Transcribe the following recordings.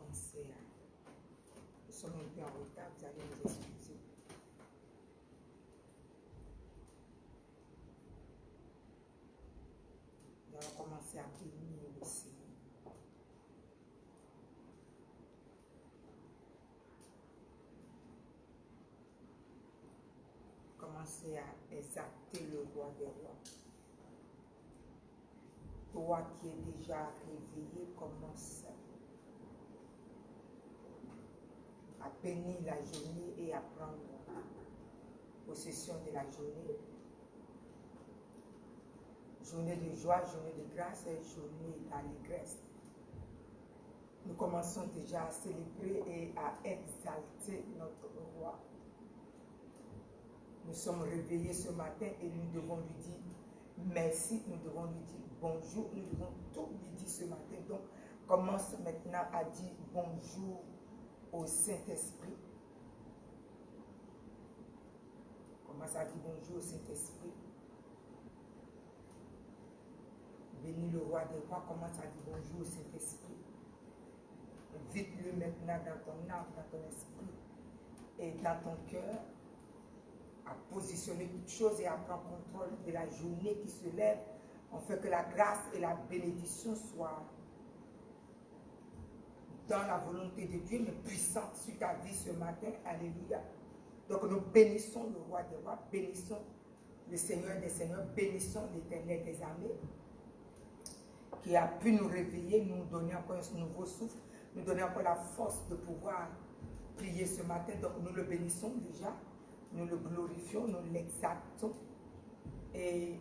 commencer. Nous sommes un peu en retard, vous allez nous excuser. Nous allons commencer à bénir le Seigneur. Commencez à exalter le roi des rois. Toi qui es déjà réveillé, commence à bénir la journée et à prendre possession de la journée. Journée de joie, journée de grâce et journée d'allégresse. Nous commençons déjà à célébrer et à exalter notre roi. Nous sommes réveillés ce matin et nous devons lui dire merci, nous devons lui dire bonjour, nous devons tout lui dire ce matin. Donc, commence maintenant à dire bonjour au Saint-Esprit. Commence à dire bonjour au Saint-Esprit. Bénis le roi des rois, commence à dire bonjour au Saint-Esprit. Invite-le maintenant dans ton âme, dans ton esprit et dans ton cœur à positionner toutes choses et à prendre contrôle de la journée qui se lève. On fait que la grâce et la bénédiction soient dans la volonté de Dieu, mais puissante sur ta vie ce matin. Alléluia. Donc nous bénissons le roi des rois, bénissons le Seigneur des seigneurs, bénissons l'Éternel des armées qui a pu nous réveiller, nous donner encore un nouveau souffle, nous donner encore la force de pouvoir prier ce matin. Donc nous le bénissons déjà, nous le glorifions, nous l'exaltons et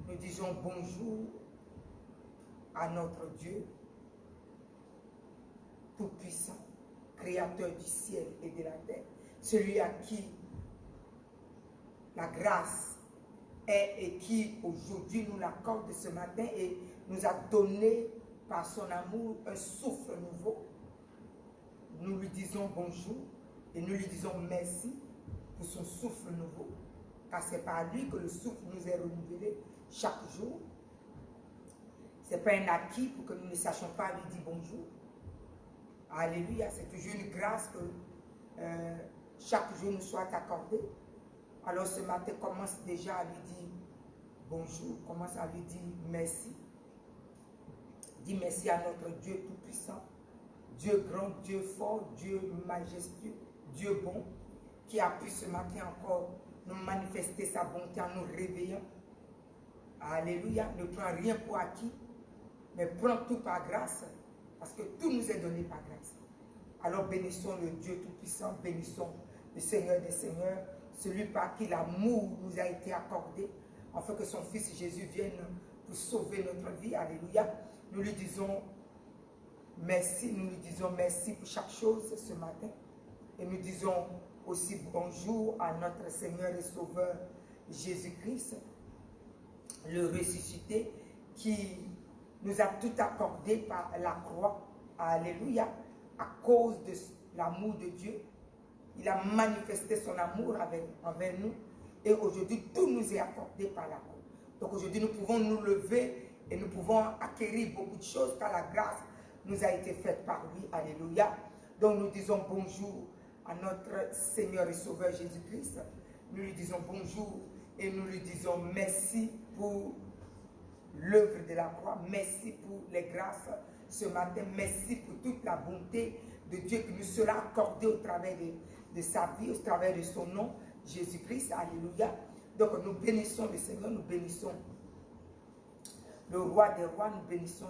nous disons bonjour à notre Dieu tout-puissant, créateur du ciel et de la terre, celui à qui la grâce est et qui aujourd'hui nous l'accorde ce matin et nous a donné par son amour un souffle nouveau. Nous lui disons bonjour et nous lui disons merci pour son souffle nouveau, car c'est par lui que le souffle nous est renouvelé chaque jour. Ce n'est pas un acquis pour que nous ne sachions pas lui dire bonjour. Alléluia, c'est toujours une grâce que chaque jour nous soit accordé. Alors ce matin, commence déjà à lui dire bonjour, commence à lui dire merci. Dis merci à notre Dieu tout-puissant, Dieu grand, Dieu fort, Dieu majestueux, Dieu bon, qui a pu ce matin encore nous manifester sa bonté en nous réveillant. Alléluia, ne prends rien pour acquis, mais prends tout par grâce, parce que tout nous est donné par grâce. Alors bénissons le Dieu tout-puissant, bénissons le Seigneur des seigneurs, celui par qui l'amour nous a été accordé, afin que son Fils Jésus vienne pour sauver notre vie. Alléluia. Nous lui disons merci, nous lui disons merci pour chaque chose ce matin. Et nous disons aussi bonjour à notre Seigneur et Sauveur Jésus-Christ, le ressuscité, qui nous a tout accordé par la croix. Alléluia. À cause de l'amour de Dieu, il a manifesté son amour envers nous. Et aujourd'hui, tout nous est accordé par la croix. Donc aujourd'hui, nous pouvons nous lever et nous pouvons acquérir beaucoup de choses car la grâce nous a été faite par lui. Alléluia. Donc nous disons bonjour à notre Seigneur et Sauveur Jésus-Christ. Nous lui disons bonjour et nous lui disons merci pour l'œuvre de la croix. Merci pour les grâces ce matin. Merci pour toute la bonté de Dieu qui nous sera accordée au travers de sa vie, au travers de son nom, Jésus-Christ. Alléluia. Donc nous bénissons le Seigneur, nous bénissons le roi des rois, nous bénissons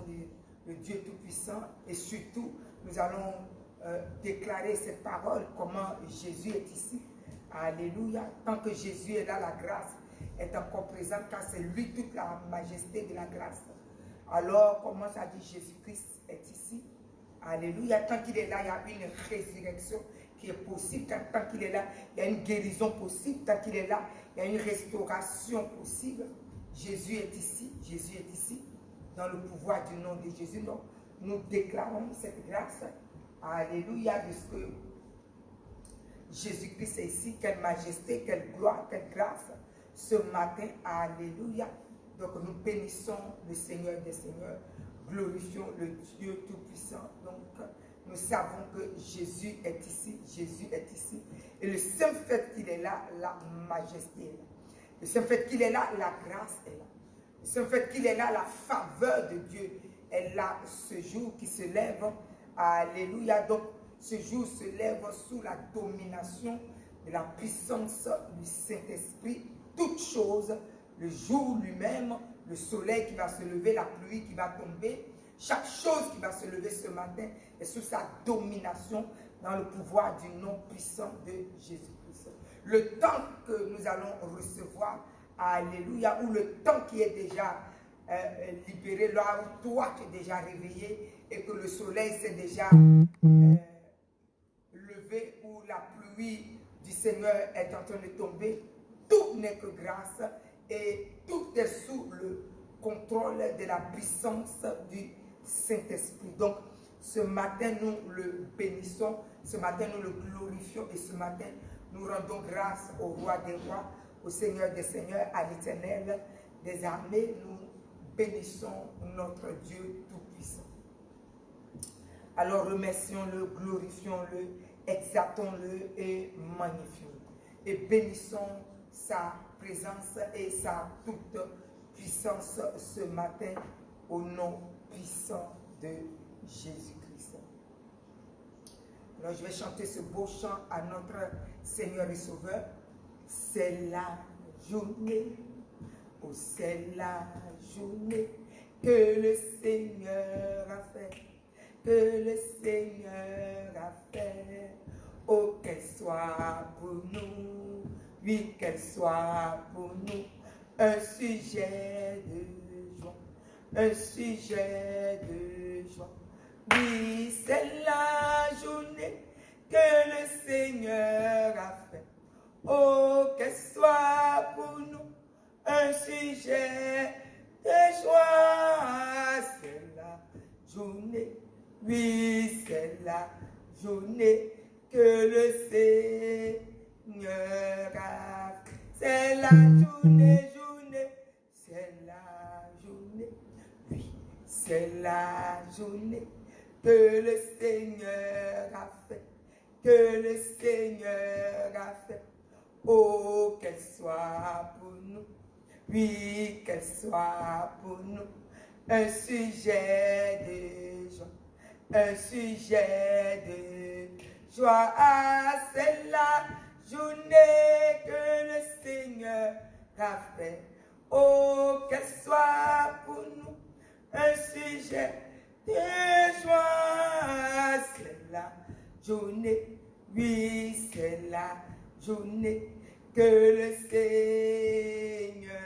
le Dieu tout-puissant et surtout nous allons déclarer cette parole, comment Jésus est ici. Alléluia. Tant que Jésus est là, la grâce est encore présente car c'est lui toute la majesté de la grâce. Alors commence à dire Jésus-Christ est ici. Alléluia. Tant qu'il est là, il y a une résurrection qui est possible. Tant qu'il est là, il y a une guérison possible. Tant qu'il est là, il y a une restauration possible. Jésus est ici. Jésus est ici. Dans le pouvoir du nom de Jésus. Donc, nous déclarons cette grâce. Alléluia. De ce que Jésus-Christ est ici. Quelle majesté, quelle gloire, quelle grâce. Ce matin, alléluia. Donc nous bénissons le Seigneur des seigneurs, glorifions le Dieu tout-puissant. Donc nous savons que Jésus est ici, Jésus est ici. Et le simple fait qu'il est là, la majesté est là. Le simple fait qu'il est là, la grâce est là. Le simple fait qu'il est là, la faveur de Dieu est là ce jour qui se lève. Alléluia. Donc, ce jour se lève sous la domination de la puissance du Saint-Esprit. Toutes choses, le jour lui-même, le soleil qui va se lever, la pluie qui va tomber, chaque chose qui va se lever ce matin est sous sa domination dans le pouvoir du nom puissant de Jésus-Christ. Le temps que nous allons recevoir, alléluia, ou le temps qui est déjà libéré, là où toi tu es déjà réveillé et que le soleil s'est déjà levé, où la pluie du Seigneur est en train de tomber, tout n'est que grâce et tout est sous le contrôle de la puissance du Saint-Esprit. Donc, ce matin, nous le bénissons, ce matin, nous le glorifions et ce matin, nous rendons grâce au Roi des Rois, au Seigneur des Seigneurs, à l'Éternel des armées. Nous bénissons notre Dieu Tout-Puissant. Alors, remercions-le, glorifions-le, exaltons-le et magnifions-le. Et bénissons sa présence et sa toute puissance ce matin au nom puissant de Jésus-Christ. Alors je vais chanter ce beau chant à notre Seigneur et Sauveur. C'est la journée, oh c'est la journée que le Seigneur a fait, que le Seigneur a fait. Oh qu'elle soit pour nous, oui qu'elle soit pour nous, un sujet de joie, un sujet de joie. Oui, c'est la journée que le Seigneur a fait. Oh, qu'elle soit pour nous un sujet de joie. C'est la journée, oui, c'est la journée que le Seigneur a fait. C'est la journée, c'est la journée, oui, c'est la journée que le Seigneur a fait, que le Seigneur a fait. Oh, qu'elle soit pour nous, oui, qu'elle soit pour nous, un sujet de joie, un sujet de joie. Ah, c'est la journée que le Seigneur a fait. Oh, qu'elle soit pour nous un sujet de joie. C'est la journée, oui, c'est la journée que le Seigneur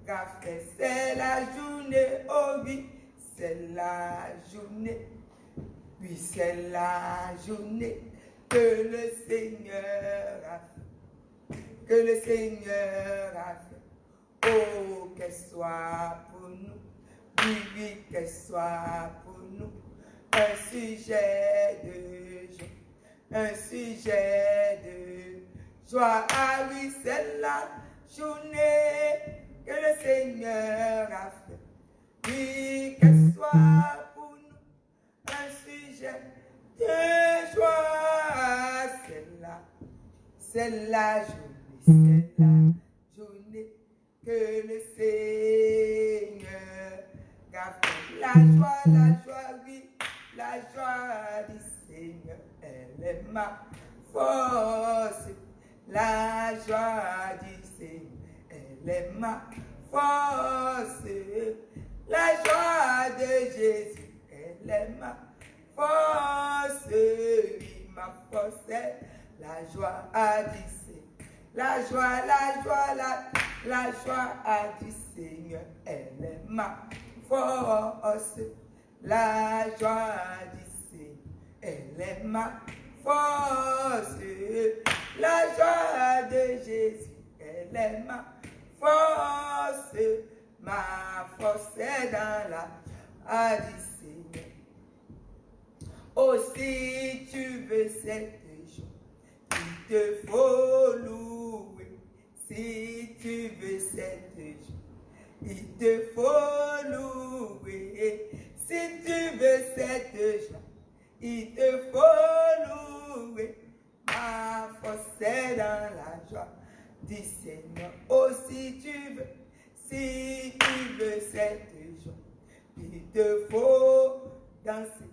a fait. C'est la journée, oh oui, c'est la journée, oui, c'est la journée que le Seigneur a fait, que le Seigneur a fait. Oh, qu'elle soit pour nous, oui, oui, qu'elle soit pour nous, un sujet de joie, un sujet de joie. Ah oui, c'est la journée que le Seigneur a fait. Oui, qu'elle soit pour nous, un sujet de joie. C'est la journée, c'est la journée que le Seigneur a fait. La joie, oui, la joie du Seigneur, elle est ma force. La joie du Seigneur, elle est ma force. La joie de Jésus, elle est ma force. Oui, ma force est la joie du Seigneur. La joie, la joie du Seigneur, elle est ma force. La joie du Seigneur, elle est ma force. La joie de Jésus, elle est ma force. Ma force est dans la joie du Seigneur. Oh, si tu veux cette joie, il te faut louer. Si tu veux cette joie, il te faut louer. Si tu veux cette joie, Il te faut louer. Ma force est dans la joie. Dis Seigneur, oh si tu veux cette joie. Il te faut danser.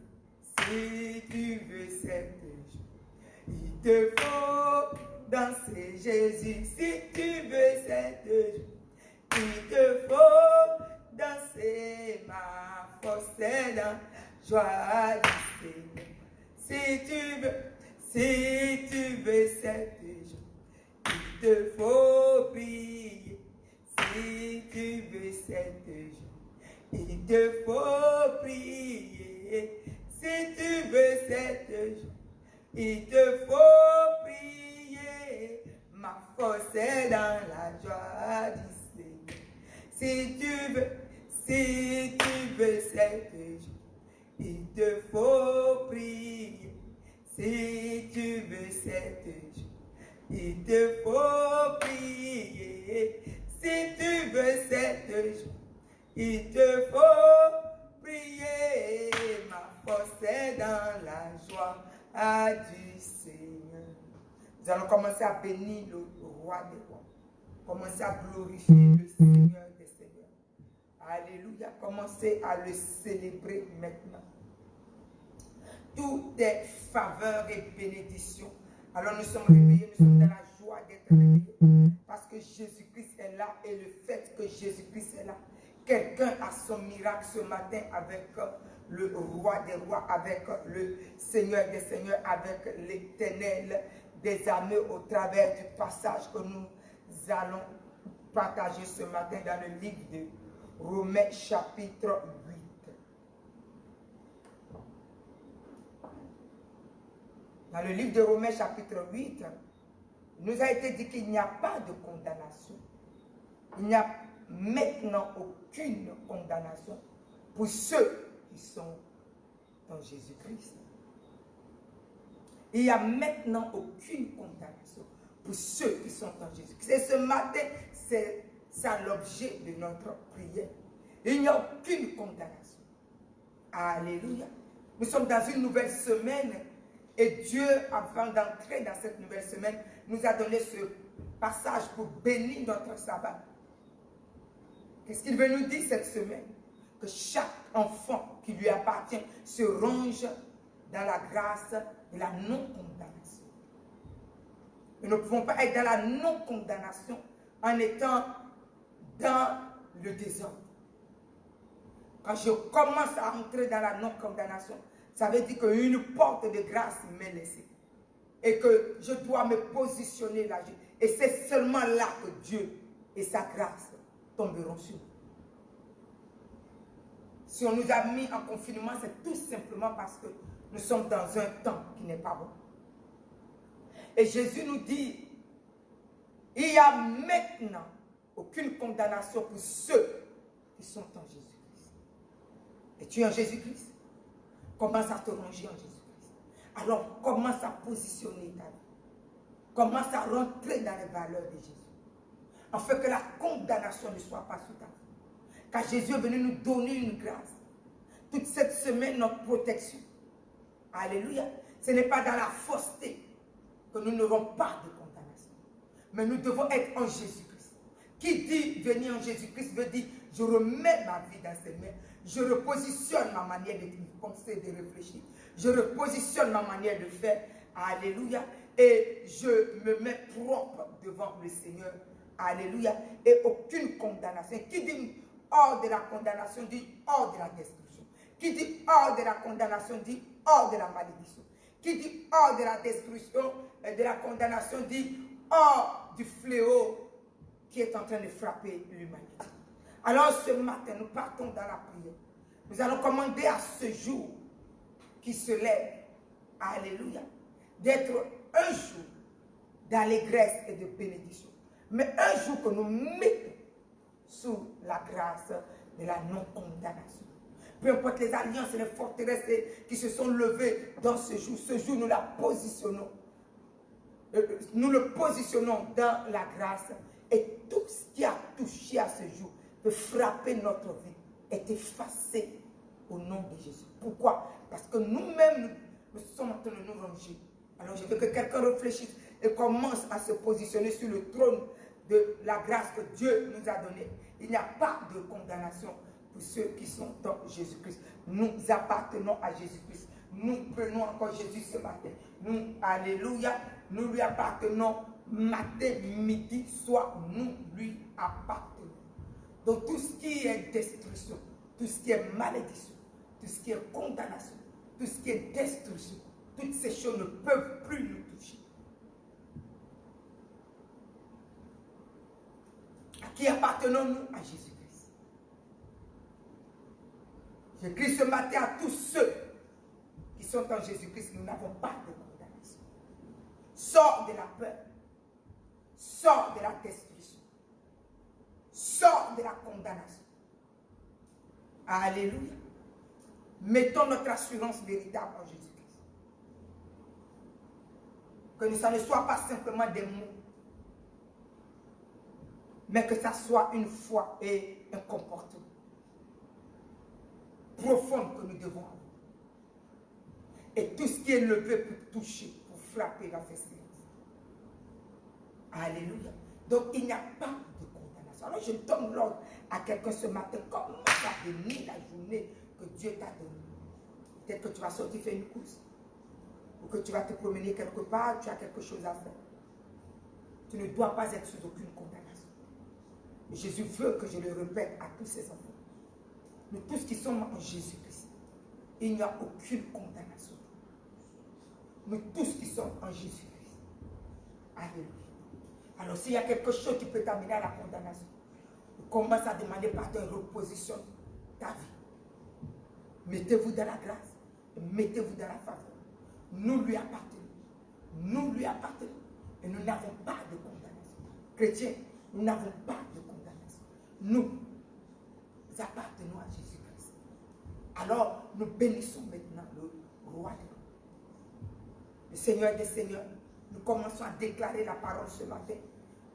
Si tu veux cette joie. Il te faut danser, Jésus, si tu veux cette joie. Il te faut danser, ma force est dans joie du Seigneur. Si tu veux cette joie, il te faut prier. Si tu veux cette joie, il te faut prier. Si tu veux cette joie, il te faut prier. Ma force est dans la joie du Seigneur. Si tu veux cette joie, il te faut prier. Si tu veux cette joie, il te faut prier. Si tu veux cette joie, il te faut prier. Ma force est dans la joie du Seigneur. Nous allons commencer à bénir le roi des rois. Commencer à glorifier le Seigneur des seigneurs. Alléluia. Commencez à le célébrer maintenant. Toutes tes faveurs et bénédictions. Alors nous sommes réveillés, nous sommes dans la joie d'être réveillés. Parce que Jésus-Christ est là et le fait que Jésus-Christ est là. Quelqu'un a son miracle ce matin avec le roi des rois, avec le Seigneur des seigneurs, avec l'Éternel des armées au travers du passage que nous allons partager ce matin dans le livre de Romains chapitre 8. Dans le livre de Romains chapitre 8, il nous a été dit qu'il n'y a pas de condamnation. Il n'y a maintenant aucune condamnation pour ceux qui sont en Jésus-Christ. Il n'y a maintenant aucune condamnation pour ceux qui sont en Jésus-Christ. Et ce matin, c'est ça l'objet de notre prière. Il n'y a aucune condamnation. Alléluia. Nous sommes dans une nouvelle semaine et Dieu, avant d'entrer dans cette nouvelle semaine, nous a donné ce passage pour bénir notre sabbat. Qu'est-ce qu'il veut nous dire cette semaine? Que chaque enfant qui lui appartient se range dans la grâce de la non-condamnation. Nous ne pouvons pas être dans la non-condamnation en étant dans le désordre. Quand je commence à entrer dans la non-condamnation, ça veut dire qu'une porte de grâce m'est laissée. Et que je dois me positionner là. Et c'est seulement là que Dieu et sa grâce tomberont sur nous. Si on nous a mis en confinement, c'est tout simplement parce que nous sommes dans un temps qui n'est pas bon. Et Jésus nous dit, il n'y a maintenant aucune condamnation pour ceux qui sont en Jésus-Christ. Et tu es en Jésus-Christ? Commence à te ranger en Jésus-Christ. Alors commence à positionner ta vie. Commence à rentrer dans les valeurs de Jésus. Afin que la condamnation ne soit pas sous ta vie. Car Jésus est venu nous donner une grâce. Toute cette semaine, notre protection. Alléluia. Ce n'est pas dans la fausseté que nous n'aurons pas de condamnation. Mais nous devons être en Jésus-Christ. Qui dit venir en Jésus-Christ veut dire je remets ma vie dans ses mains. Je repositionne ma manière de penser, de réfléchir. Je repositionne ma manière de faire. Alléluia. Et je me mets propre devant le Seigneur. Alléluia. Et aucune condamnation. Qui dit hors de la condamnation dit hors de la destruction. Qui dit hors de la condamnation dit hors de la malédiction. Qui dit hors de la destruction et de la condamnation dit hors du fléau qui est en train de frapper l'humanité. Alors ce matin, nous partons dans la prière. Nous allons commander à ce jour qui se lève, alléluia, d'être un jour d'allégresse et de bénédiction. Mais un jour que nous mettons sous la grâce de la non-condamnation. Peu importe les alliances et les forteresses qui se sont levées dans ce jour nous la positionnons. Nous le positionnons dans la grâce et tout ce qui a touché à ce jour peut frapper notre vie est effacé au nom de Jésus. Pourquoi? Parce que nous-mêmes, nous sommes en train de nous ranger. Alors je veux que quelqu'un réfléchisse et commence à se positionner sur le trône de la grâce que Dieu nous a donnée. Il n'y a pas de condamnation pour ceux qui sont dans Jésus-Christ. Nous appartenons à Jésus-Christ. Nous prenons encore Jésus ce matin. Nous, alléluia, nous lui appartenons matin, midi, soir. Nous lui appartenons. Donc tout ce qui est destruction, tout ce qui est malédiction, tout ce qui est condamnation, tout ce qui est destruction, toutes ces choses ne peuvent plus nous toucher. À qui appartenons-nous? À Jésus-Christ. J'écris ce matin à tous ceux qui sont en Jésus-Christ, nous n'avons pas de condamnation. Sors de la peur. Sors de la destruction. Sors de la condamnation. Alléluia. Mettons notre assurance véritable en Jésus-Christ. Que ça ne soit pas simplement des mots, mais que ça soit une foi et un comportement profond que nous devons avoir. Et tout ce qui est levé pour toucher, pour frapper, va faire silence. Alléluia. Donc il n'y a pas de condamnation. Alors je donne l'ordre à quelqu'un ce matin. Comment à bénir la journée que Dieu t'a donnée? Peut-être que tu vas sortir faire une course. Ou que tu vas te promener quelque part, tu as quelque chose à faire. Tu ne dois pas être sous aucune condamnation. Et Jésus veut que je le répète à tous ses enfants. Nous tous qui sommes en Jésus-Christ, il n'y a aucune condamnation. Nous tous qui sommes en Jésus-Christ. Alléluia. Alors s'il y a quelque chose qui peut t'amener à la condamnation, commence à demander pardon et repositionne ta vie. Mettez-vous dans la grâce. Mettez-vous dans la faveur. Nous lui appartenons. Nous lui appartenons. Et nous n'avons pas de condamnation. Chrétiens, nous n'avons pas de condamnation. Nous appartenons à Jésus-Christ. Alors, nous bénissons maintenant le roi des rois. Le Seigneur des seigneurs, nous commençons à déclarer la parole ce matin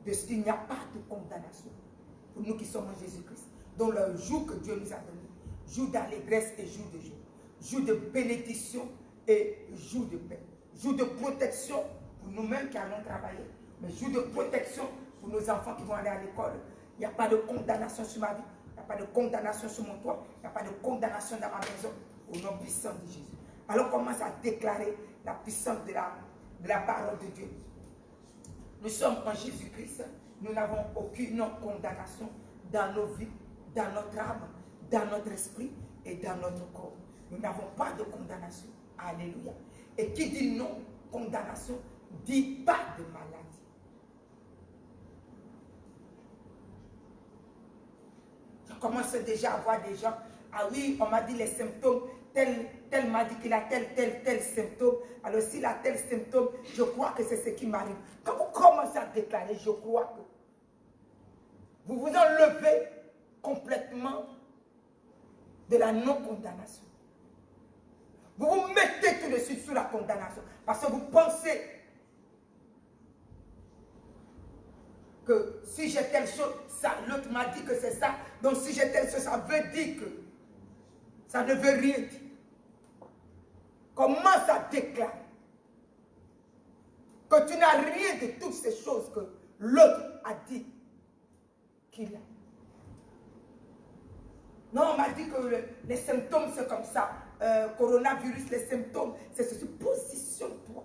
de ce qu'il n'y a pas de condamnation pour nous qui sommes en Jésus-Christ. Dans le jour que Dieu nous a donné, jour d'allégresse et jour de joie, jour de bénédiction et jour de paix, jour de protection pour nous-mêmes qui allons travailler, mais jour de protection pour nos enfants qui vont aller à l'école. Il n'y a pas de condamnation sur ma vie, il n'y a pas de condamnation sur mon toit, il n'y a pas de condamnation dans ma maison, au nom puissant de Jésus. Alors commence à déclarer la puissance de la parole de Dieu. Nous sommes en Jésus-Christ, nous n'avons aucune condamnation dans nos vies, dans notre âme, dans notre esprit et dans notre corps. Nous n'avons pas de condamnation. Alléluia. Et qui dit non, condamnation, dit pas de maladie. Je commence déjà à voir des gens, ah oui, on m'a dit les symptômes, tel m'a dit qu'il a tel symptôme. Alors s'il a tel symptôme, je crois que c'est ce qui m'arrive. Quand vous commencez à déclarer, je crois que vous vous enlevez complètement de la non-condamnation. Vous vous mettez tout de suite sous la condamnation. Parce que vous pensez que si j'ai telle chose, l'autre m'a dit que c'est ça. Donc si j'ai telle chose, ça veut dire que ça ne veut rien dire. Commence à déclarer que tu n'as rien de toutes ces choses que l'autre a dit qu'il a. Non, on m'a dit que les symptômes c'est comme ça. Coronavirus, les symptômes, c'est ceci. Positionne-toi.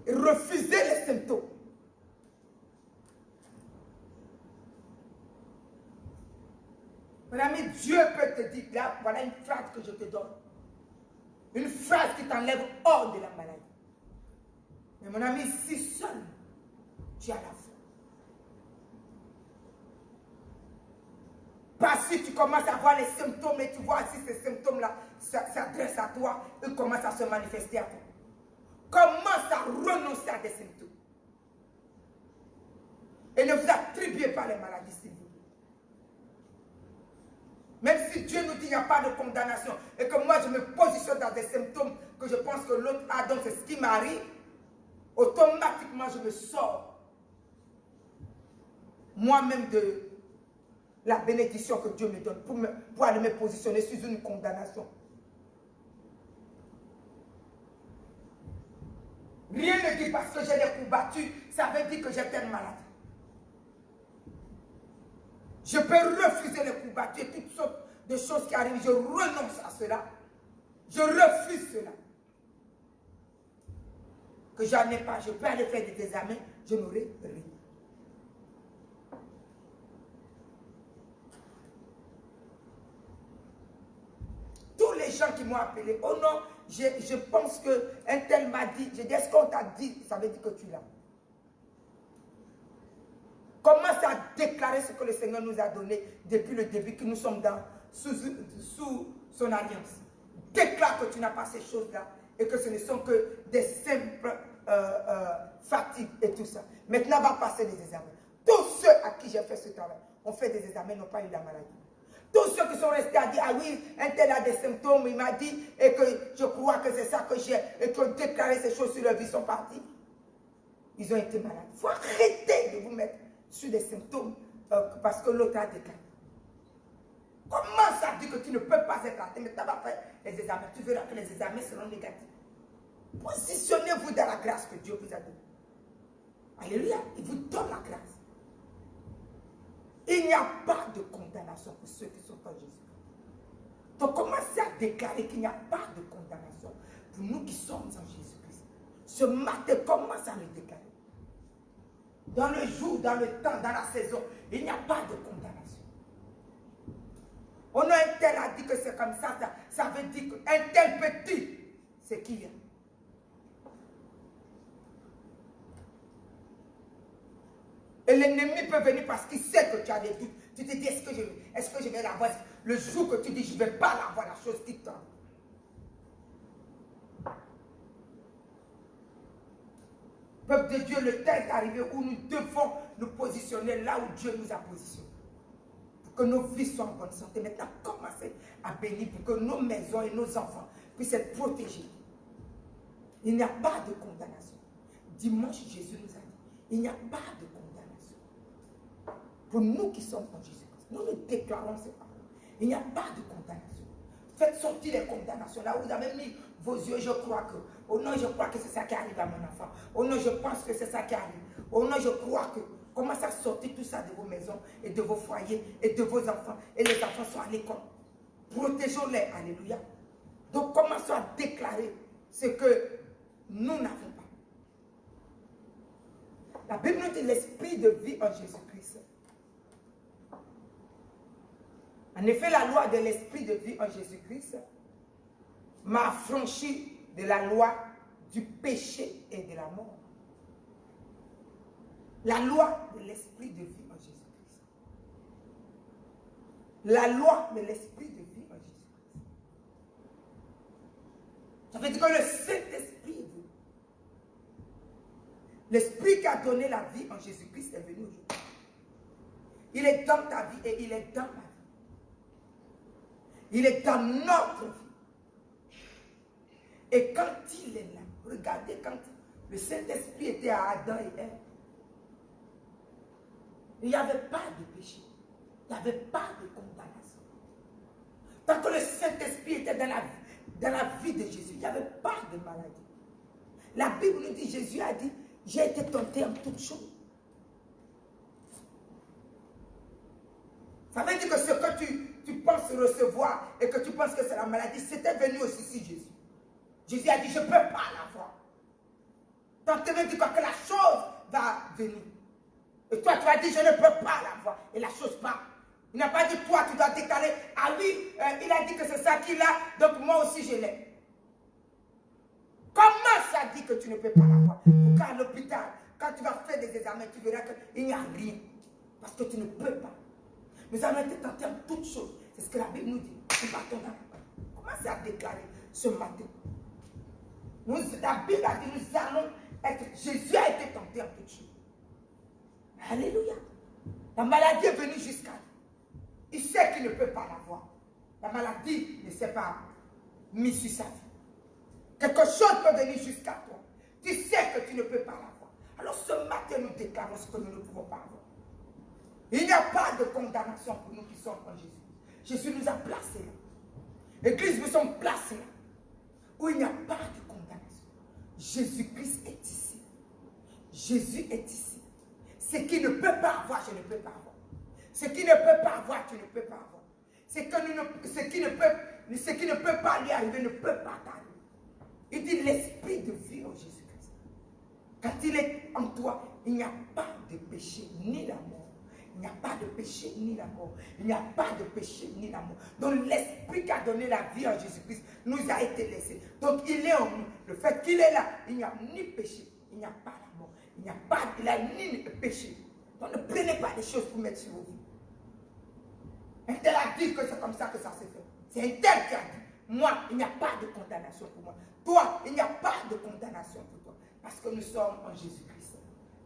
Et refusez les symptômes. Mon ami, Dieu peut te dire, là, voilà une phrase que je te donne. Une phrase qui t'enlève hors de la maladie. Mais mon ami, si seul tu as la foi. Parce que si tu commences à voir les symptômes et tu vois si ces symptômes-là s'adressent à toi, ils commencent à se manifester à toi. Commence à renoncer à des symptômes. Et ne vous attribuez pas les maladies, s'il vous plaît. Même si Dieu nous dit qu'il n'y a pas de condamnation et que moi je me positionne dans des symptômes que je pense que l'autre a, donc c'est ce qui m'arrive, automatiquement je me sors moi-même de la bénédiction que Dieu me donne pour aller me positionner sous une condamnation. Rien ne dit parce que j'ai des coups battus, ça veut dire que j'étais malade. Je peux refuser les coups battus et toutes sortes de choses qui arrivent. Je renonce à cela. Je refuse cela. Que j'en ai pas. Je peux aller faire des examens. Je n'aurai rien. Tous les gens qui m'ont appelé, oh non, je pense qu'un tel m'a dit, je dis, est-ce qu'on t'a dit, ça veut dire que tu l'as. Commence à déclarer ce que le Seigneur nous a donné depuis le début, que nous sommes sous son alliance. Déclare que tu n'as pas ces choses-là et que ce ne sont que des simples fatigues et tout ça. Maintenant, on va passer les examens. Tous ceux à qui j'ai fait ce travail ont fait des examens, n'ont pas eu la maladie. Tous ceux qui sont restés à dire, ah oui, un tel a des symptômes, il m'a dit, et que je crois que c'est ça que j'ai, et qui ont déclaré ces choses sur leur vie, sont partis. Ils ont été malades. Il faut arrêter de vous mettre sur des symptômes parce que l'autre a déclaré. Comment ça dit que tu ne peux pas être atteint? Mais tu vas faire les examens. Tu verras que les examens seront négatifs. Positionnez-vous dans la grâce que Dieu vous a donnée. Alléluia. Il vous donne la grâce. Il n'y a pas de condamnation pour ceux qui sont en Jésus. Donc commencez à déclarer qu'il n'y a pas de condamnation pour nous qui sommes en Jésus-Christ. Ce matin, commence à le déclarer. Dans le jour, dans le temps, dans la saison, il n'y a pas de condamnation. On a un tel a dit que c'est comme ça, ça veut dire qu'un tel petit, c'est qui est. Et l'ennemi peut venir parce qu'il sait que tu as des doutes. Tu te dis, est-ce que je vais l'avoir? Le jour que tu dis, je ne vais pas l'avoir, la chose qui tombe. Peuple de Dieu, le temps est arrivé où nous devons nous positionner là où Dieu nous a positionnés. Pour que nos vies soient en bonne santé. Maintenant, commencez à bénir pour que nos maisons et nos enfants puissent être protégés. Il n'y a pas de condamnation. Dimanche, Jésus nous a dit, il n'y a pas de condamnation. Pour nous qui sommes en Jésus-Christ, nous nous déclarons ces paroles. Il n'y a pas de condamnation. Faites sortir les condamnations. Là où vous avez mis vos yeux, je crois que, oh non, je crois que c'est ça qui arrive à mon enfant. Oh non, je pense que c'est ça qui arrive. Oh non, je crois que. Commencez à sortir tout ça de vos maisons et de vos foyers et de vos enfants. Et les enfants sont à l'école. Protégeons-les. Alléluia. Donc commençons à déclarer ce que nous n'avons pas. La Bible nous dit l'esprit de vie en Jésus-Christ. En effet, la loi de l'esprit de vie en Jésus-Christ m'a affranchi de la loi du péché et de la mort. La loi de l'esprit de vie en Jésus-Christ. La loi de l'esprit de vie en Jésus-Christ. Ça veut dire que le Saint-Esprit est venu. L'Esprit qui a donné la vie en Jésus-Christ est venu aujourd'hui. Il est dans ta vie et il est dans ma vie. Il est dans notre vie. Et quand il est là, regardez quand le Saint-Esprit était à Adam et Ève, il n'y avait pas de péché. Il n'y avait pas de condamnation. Tant que le Saint-Esprit était dans la vie de Jésus, il n'y avait pas de maladie. La Bible nous dit, Jésus a dit, j'ai été tenté en toutes choses. Ça veut dire que ce que tu penses recevoir et que tu penses que c'est la maladie, c'était venu aussi sur Jésus. Jésus a dit, je ne peux pas l'avoir. Donc tu veux dire que la chose va venir. Et toi, tu as dit, je ne peux pas l'avoir. Et la chose part. Il n'a pas dit, toi, tu dois déclarer, ah oui, il a dit que c'est ça qu'il a, donc moi aussi je l'ai. Comment ça dit que tu ne peux pas l'avoir? Car à l'hôpital, quand tu vas faire des examens, tu verras qu'il n'y a rien. Parce que tu ne peux pas. Nous allons être tentés en toutes choses. C'est ce que la Bible nous dit. Nous partons dans la parole. Commencez à déclarer ce matin. La Bible a dit, nous allons être... Jésus a été tenté en toutes choses. Alléluia. La maladie est venue jusqu'à lui. Il sait qu'il ne peut pas l'avoir. La maladie ne s'est pas mise sur sa vie. Quelque chose peut venir jusqu'à toi. Tu sais que tu ne peux pas l'avoir. Alors ce matin, nous déclarons ce que nous ne pouvons pas avoir. Il n'y a pas de condamnation pour nous qui sommes en Jésus. Jésus nous a placés là. L'église, nous sommes placés là. Où il n'y a pas de condamnation. Jésus-Christ est ici. Jésus est ici. Ce qui ne peut pas avoir, je ne peux pas avoir. Ce qui ne peut pas avoir, tu ne peux pas avoir. Ce qui ne peut pas lui arriver ne peut pas t'arriver. Il dit l'esprit de vie en Jésus-Christ. Quand il est en toi, il n'y a pas de péché ni la mort. Il n'y a pas de péché ni la mort. Il n'y a pas de péché ni la mort. Donc l'esprit qui a donné la vie en Jésus-Christ nous a été laissé. Donc il est en nous. Le fait qu'il est là, il n'y a ni péché, il n'y a pas la mort. Il n'y a pas, il a ni péché. Donc ne prenez pas des choses pour mettre sur vos vies. Un tel a dit que c'est comme ça que ça s'est fait. C'est un tel qui a dit. Moi, il n'y a pas de condamnation pour moi. Toi, il n'y a pas de condamnation pour toi. Parce que nous sommes en Jésus-Christ.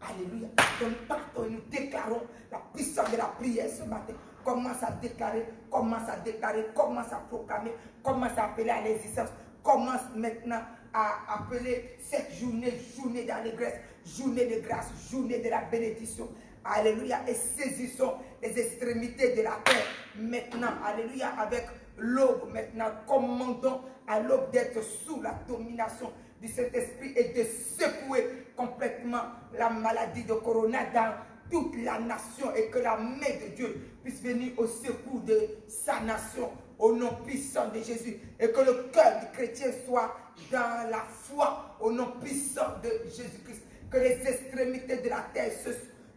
Alléluia. Donc, partons, nous déclarons la puissance de la prière ce matin. Commence à déclarer, commence à déclarer, commence à proclamer, commence à appeler à l'existence. Commence maintenant à appeler cette journée, journée d'allégresse, journée de grâce, journée de la bénédiction. Alléluia. Et saisissons les extrémités de la terre maintenant. Alléluia. Avec l'aube maintenant. Commandons à l'aube d'être sous la domination du Saint-Esprit et de secouer complètement la maladie de Corona dans toute la nation et que la main de Dieu puisse venir au secours de sa nation au nom puissant de Jésus et que le cœur du chrétien soit dans la foi au nom puissant de Jésus-Christ. Que les extrémités de la terre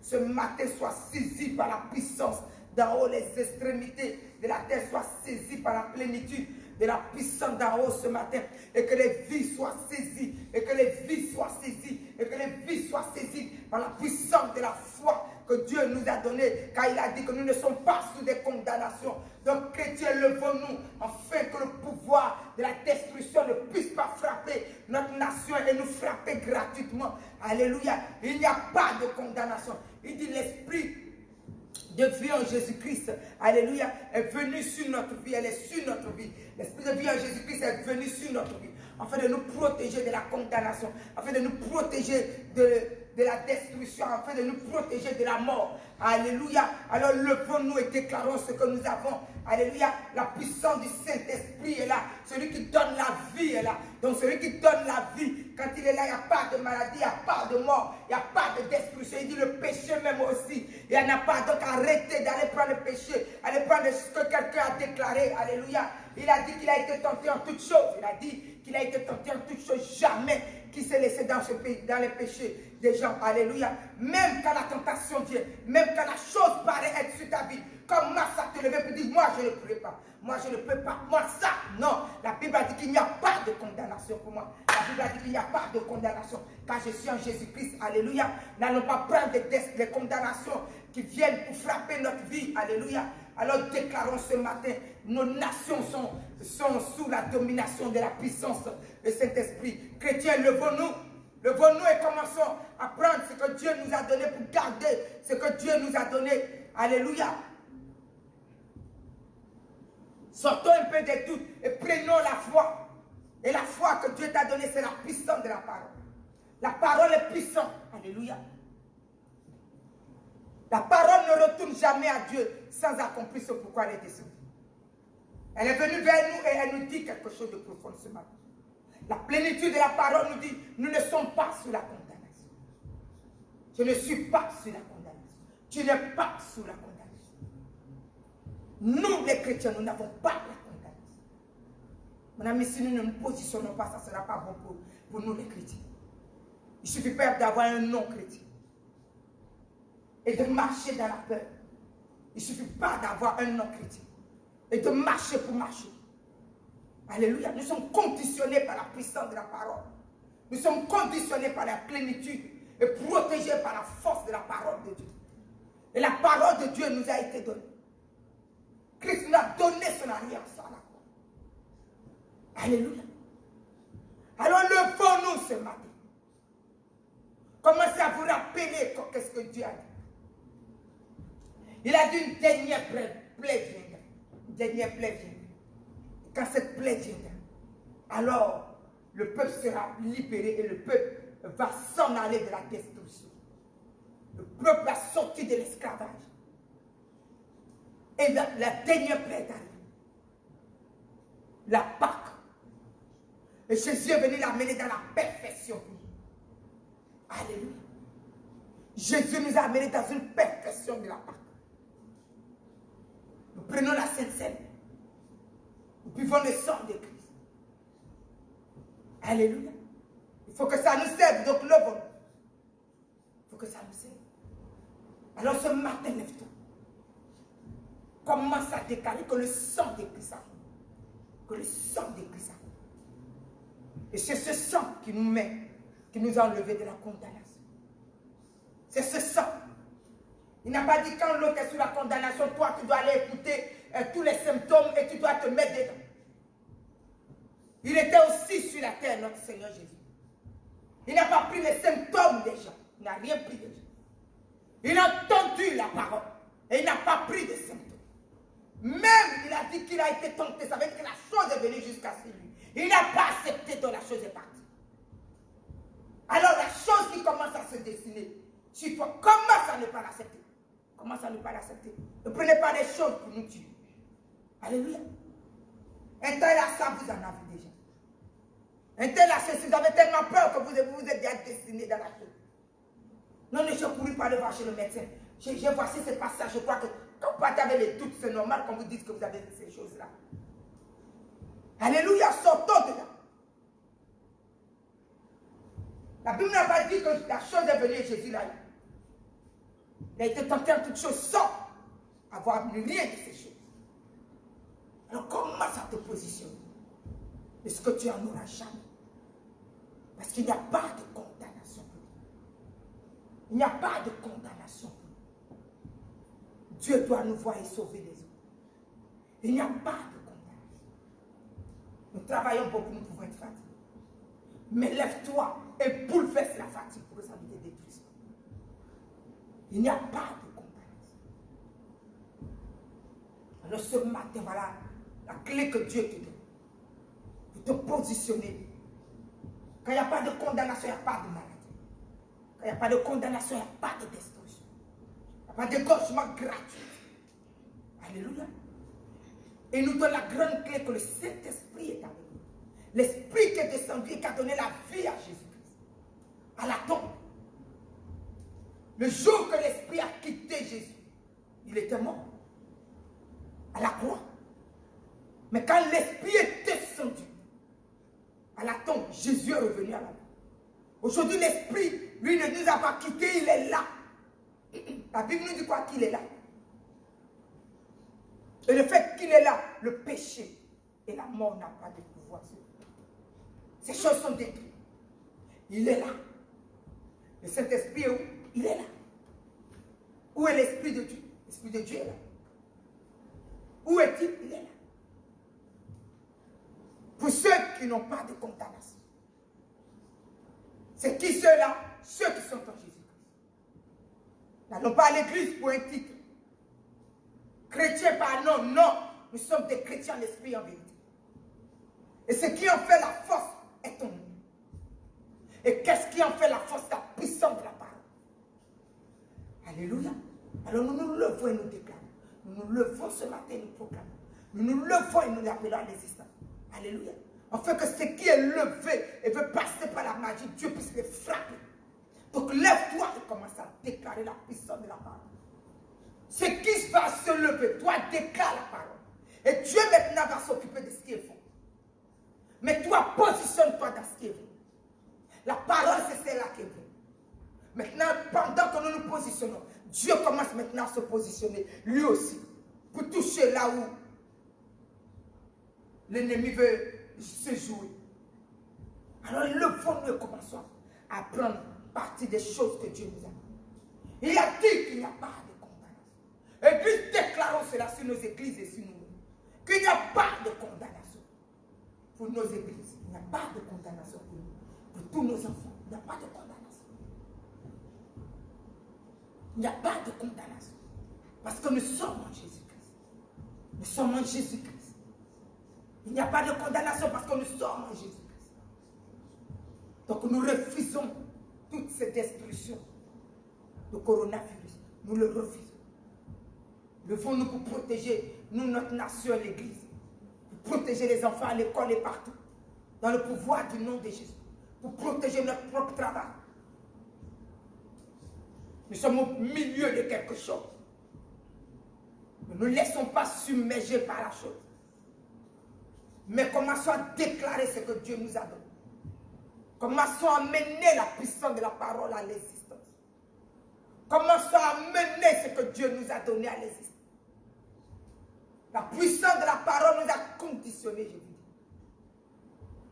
ce matin soient saisies par la puissance d'en haut, les extrémités de la terre soient saisies par la plénitude de la puissance d'en haut ce matin, et que les vies soient saisies, et que les vies soient saisies, et que les vies soient saisies par la puissance de la foi que Dieu nous a donnée, car il a dit que nous ne sommes pas sous des condamnations. Donc chrétiens, levons-nous, afin que le pouvoir de la destruction ne puisse pas frapper notre nation et nous frapper gratuitement. Alléluia. Il n'y a pas de condamnation. Il dit l'esprit de vie en Jésus-Christ, alléluia, est venu sur notre vie, elle est sur notre vie. L'esprit de vie en Jésus-Christ est venu sur notre vie, afin de nous protéger de la condamnation, afin de nous protéger de la destruction, afin de nous protéger de la mort. Alléluia. Alors levons-nous et déclarons ce que nous avons. Alléluia. La puissance du Saint-Esprit est là. Celui qui donne la vie est là. Donc celui qui donne la vie, quand il est là, il n'y a pas de maladie, il n'y a pas de mort, il n'y a pas de destruction. Il dit le péché même aussi, il n'y en a pas. Donc arrêtez d'aller prendre le péché, allez prendre ce que quelqu'un a déclaré. Alléluia. Il a dit qu'il a été tenté en toutes choses. Il a dit qu'il a été tenté en toutes choses. Jamais qui s'est laissé dans ce pays, dans les péchés des gens. Alléluia. Même quand la tentation vient, même quand la chose paraît être sur ta vie, comment ça te lever pour dire, moi je ne pourrai pas, moi je ne peux pas, moi ça, non. La Bible a dit qu'il n'y a pas de condamnation pour moi. La Bible a dit qu'il n'y a pas de condamnation, car je suis en Jésus-Christ. Alléluia. N'allons pas prendre des condamnations qui viennent pour frapper notre vie. Alléluia. Alors déclarons ce matin, nos nations sont sous la domination de la puissance du Saint-Esprit. Chrétiens, levons-nous et commençons à prendre ce que Dieu nous a donné pour garder ce que Dieu nous a donné. Alléluia. Sortons un peu des doutes et prenons la foi. Et la foi que Dieu t'a donnée, c'est la puissance de la parole. La parole est puissante. Alléluia. La parole ne retourne jamais à Dieu sans accomplir ce pourquoi elle est descendue. Elle est venue vers nous et elle nous dit quelque chose de profond ce matin. La plénitude de la parole nous dit, nous ne sommes pas sous la condamnation. Je ne suis pas sous la condamnation. Tu n'es pas sous la condamnation. Nous, les chrétiens, nous n'avons pas la condamnation. Mon ami, si nous ne nous positionnons pas, ça ne sera pas bon pour nous, les chrétiens. Il ne suffit pas d'avoir un nom chrétien et de marcher dans la peur. Il ne suffit pas d'avoir un nom chrétien et de marcher pour marcher. Alléluia. Nous sommes conditionnés par la puissance de la parole. Nous sommes conditionnés par la plénitude et protégés par la force de la parole de Dieu. Et la parole de Dieu nous a été donnée. Christ nous a donné son alliance à la croix. Alléluia. Alors levons-nous ce matin. Commencez à vous rappeler qu'est-ce que Dieu a dit. Il a dit une dernière plaie viendra. Une dernière plaie viendra. Quand cette plaie viendra, alors le peuple sera libéré et le peuple va s'en aller de la destruction. Le peuple va sortir de l'esclavage. Et la dernière plaie est arrivée. La Pâque. Et Jésus est venu l'amener dans la perfection. Alléluia. Jésus nous a amenés dans une perfection de la Pâque. Nous prenons la Sainte Seine. Nous buvons le sang de Christ. Alléluia. Il faut que ça nous serve. Donc levons. Il faut que ça nous serve. Alors ce matin, lève-toi. Commence à déclarer que le sang de Christ arrive. Que le sang de Christ arrive. Et c'est ce sang qui nous met, qui nous a enlevé de la condamnation. C'est ce sang. Il n'a pas dit quand l'autre est sous la condamnation, toi tu dois aller écouter tous les symptômes et tu dois te mettre dedans. Il était aussi sur la terre, notre Seigneur Jésus. Il n'a pas pris les symptômes des gens. Il n'a rien pris des gens. Il a entendu la parole et il n'a pas pris de symptômes. Même il a dit qu'il a été tenté, ça veut dire que la chose est venue jusqu'à lui. Il n'a pas accepté, donc la chose est partie. Alors la chose qui commence à se dessiner, si toi commence à ne pas l'accepter, commence à ne pas l'accepter. Ne prenez pas des choses pour nous tuer. Alléluia. Un tel à ça, vous en avez déjà. Un tel à ceci, vous avez tellement peur que vous êtes déjà destiné dans la chose. Non, ne courez pas devant chez le médecin. J'ai voici ce passage, je crois que quand vous avez les doutes, c'est normal qu'on vous dise que vous avez ces choses-là. Alléluia, sortons de là. La Bible n'a pas dit que la chose est venue et Jésus l'a eu. Il a été tenté en toutes choses sans avoir rien de ces choses. Alors commence à te positionner. Est-ce que tu en auras jamais? Parce qu'il n'y a pas de condamnation pour lui. Il n'y a pas de condamnation pour lui. Dieu doit nous voir et sauver les autres. Il n'y a pas de condamnation. Nous travaillons beaucoup, nous pouvons être fatigués. Mais lève-toi et bouleverse la fatigue pour que ça ne te détruise pas. Il n'y a pas de condamnation. Alors ce matin, voilà la clé que Dieu te donne. Pour te positionner. Quand il n'y a pas de condamnation, il n'y a pas de maladie. Quand il n'y a pas de condamnation, il n'y a pas de destruction. Il n'y a pas d'égorgement gratuit. Alléluia. Et nous donne la grande clé que le Saint-Esprit est avec nous. L'Esprit qui est descendu et qui a donné la vie à Jésus-Christ. À la tombe. Le jour que l'Esprit a quitté Jésus, il était mort. À la croix. Mais quand l'Esprit est descendu à la tombe, Jésus est revenu à la vie. Aujourd'hui, l'Esprit, lui, ne nous a pas quittés, il est là. La Bible nous dit quoi? Qu'il est là. Et le fait qu'il est là, le péché et la mort n'ont pas de pouvoir sur lui. Ces choses sont détruites. Il est là. Le Saint-Esprit est où? Il est là. Où est l'Esprit de Dieu? L'Esprit de Dieu est là. Où est-il? Il est là. Pour ceux qui n'ont pas de condamnation. C'est qui ceux-là? Ceux qui sont en Jésus-Christ. N'allons pas à l'église pour un titre. Chrétien par nom, non. Nous sommes des chrétiens en esprit en vérité. Et ce qui en fait la force est en nous. Et qu'est-ce qui en fait la force? La puissance de la parole. Alléluia. Alors nous nous levons et nous déclarons. Nous nous levons ce matin et nous proclamons. Nous nous levons et nous appelons à l'existence. Alléluia. En fait que ce qui est levé et veut passer par la magie, Dieu puisse les frapper. Donc lève-toi et commence à déclarer la puissance de la parole. Ce qui va se lever, toi déclare la parole. Et Dieu maintenant va s'occuper de ce qui est faux. Mais toi, positionne-toi dans ce qui est vrai. La parole, c'est celle-là qui est vraie. Maintenant, pendant que nous nous positionnons, Dieu commence maintenant à se positionner, lui aussi, pour toucher là où l'ennemi veut se jouer. Alors, levons-nous et commençons à prendre partie des choses que Dieu nous a dit. Il a dit qu'il n'y a pas de condamnation. Et puis, déclarons cela sur nos églises et sur nous. Qu'il n'y a pas de condamnation pour nos églises. Il n'y a pas de condamnation pour nous. Pour tous nos enfants. Il n'y a pas de condamnation. Il n'y a pas de condamnation. Parce que nous sommes en Jésus-Christ. Nous sommes en Jésus-Christ. Il n'y a pas de condamnation parce que nous sommes en Jésus-Christ. Donc nous refusons toute cette destruction de coronavirus. Nous le refusons. Levons-nous pour protéger, nous, notre nation et l'Église. Pour protéger les enfants à l'école et partout. dans le pouvoir du nom de Jésus, pour protéger notre propre travail. Nous sommes au milieu de quelque chose. Ne nous laissons pas submerger par la chose. Mais commençons à déclarer ce que Dieu nous a donné. Commençons à mener la puissance de la parole à l'existence. Commençons à mener ce que Dieu nous a donné à l'existence. La puissance de la parole nous a conditionnés, je vous dis.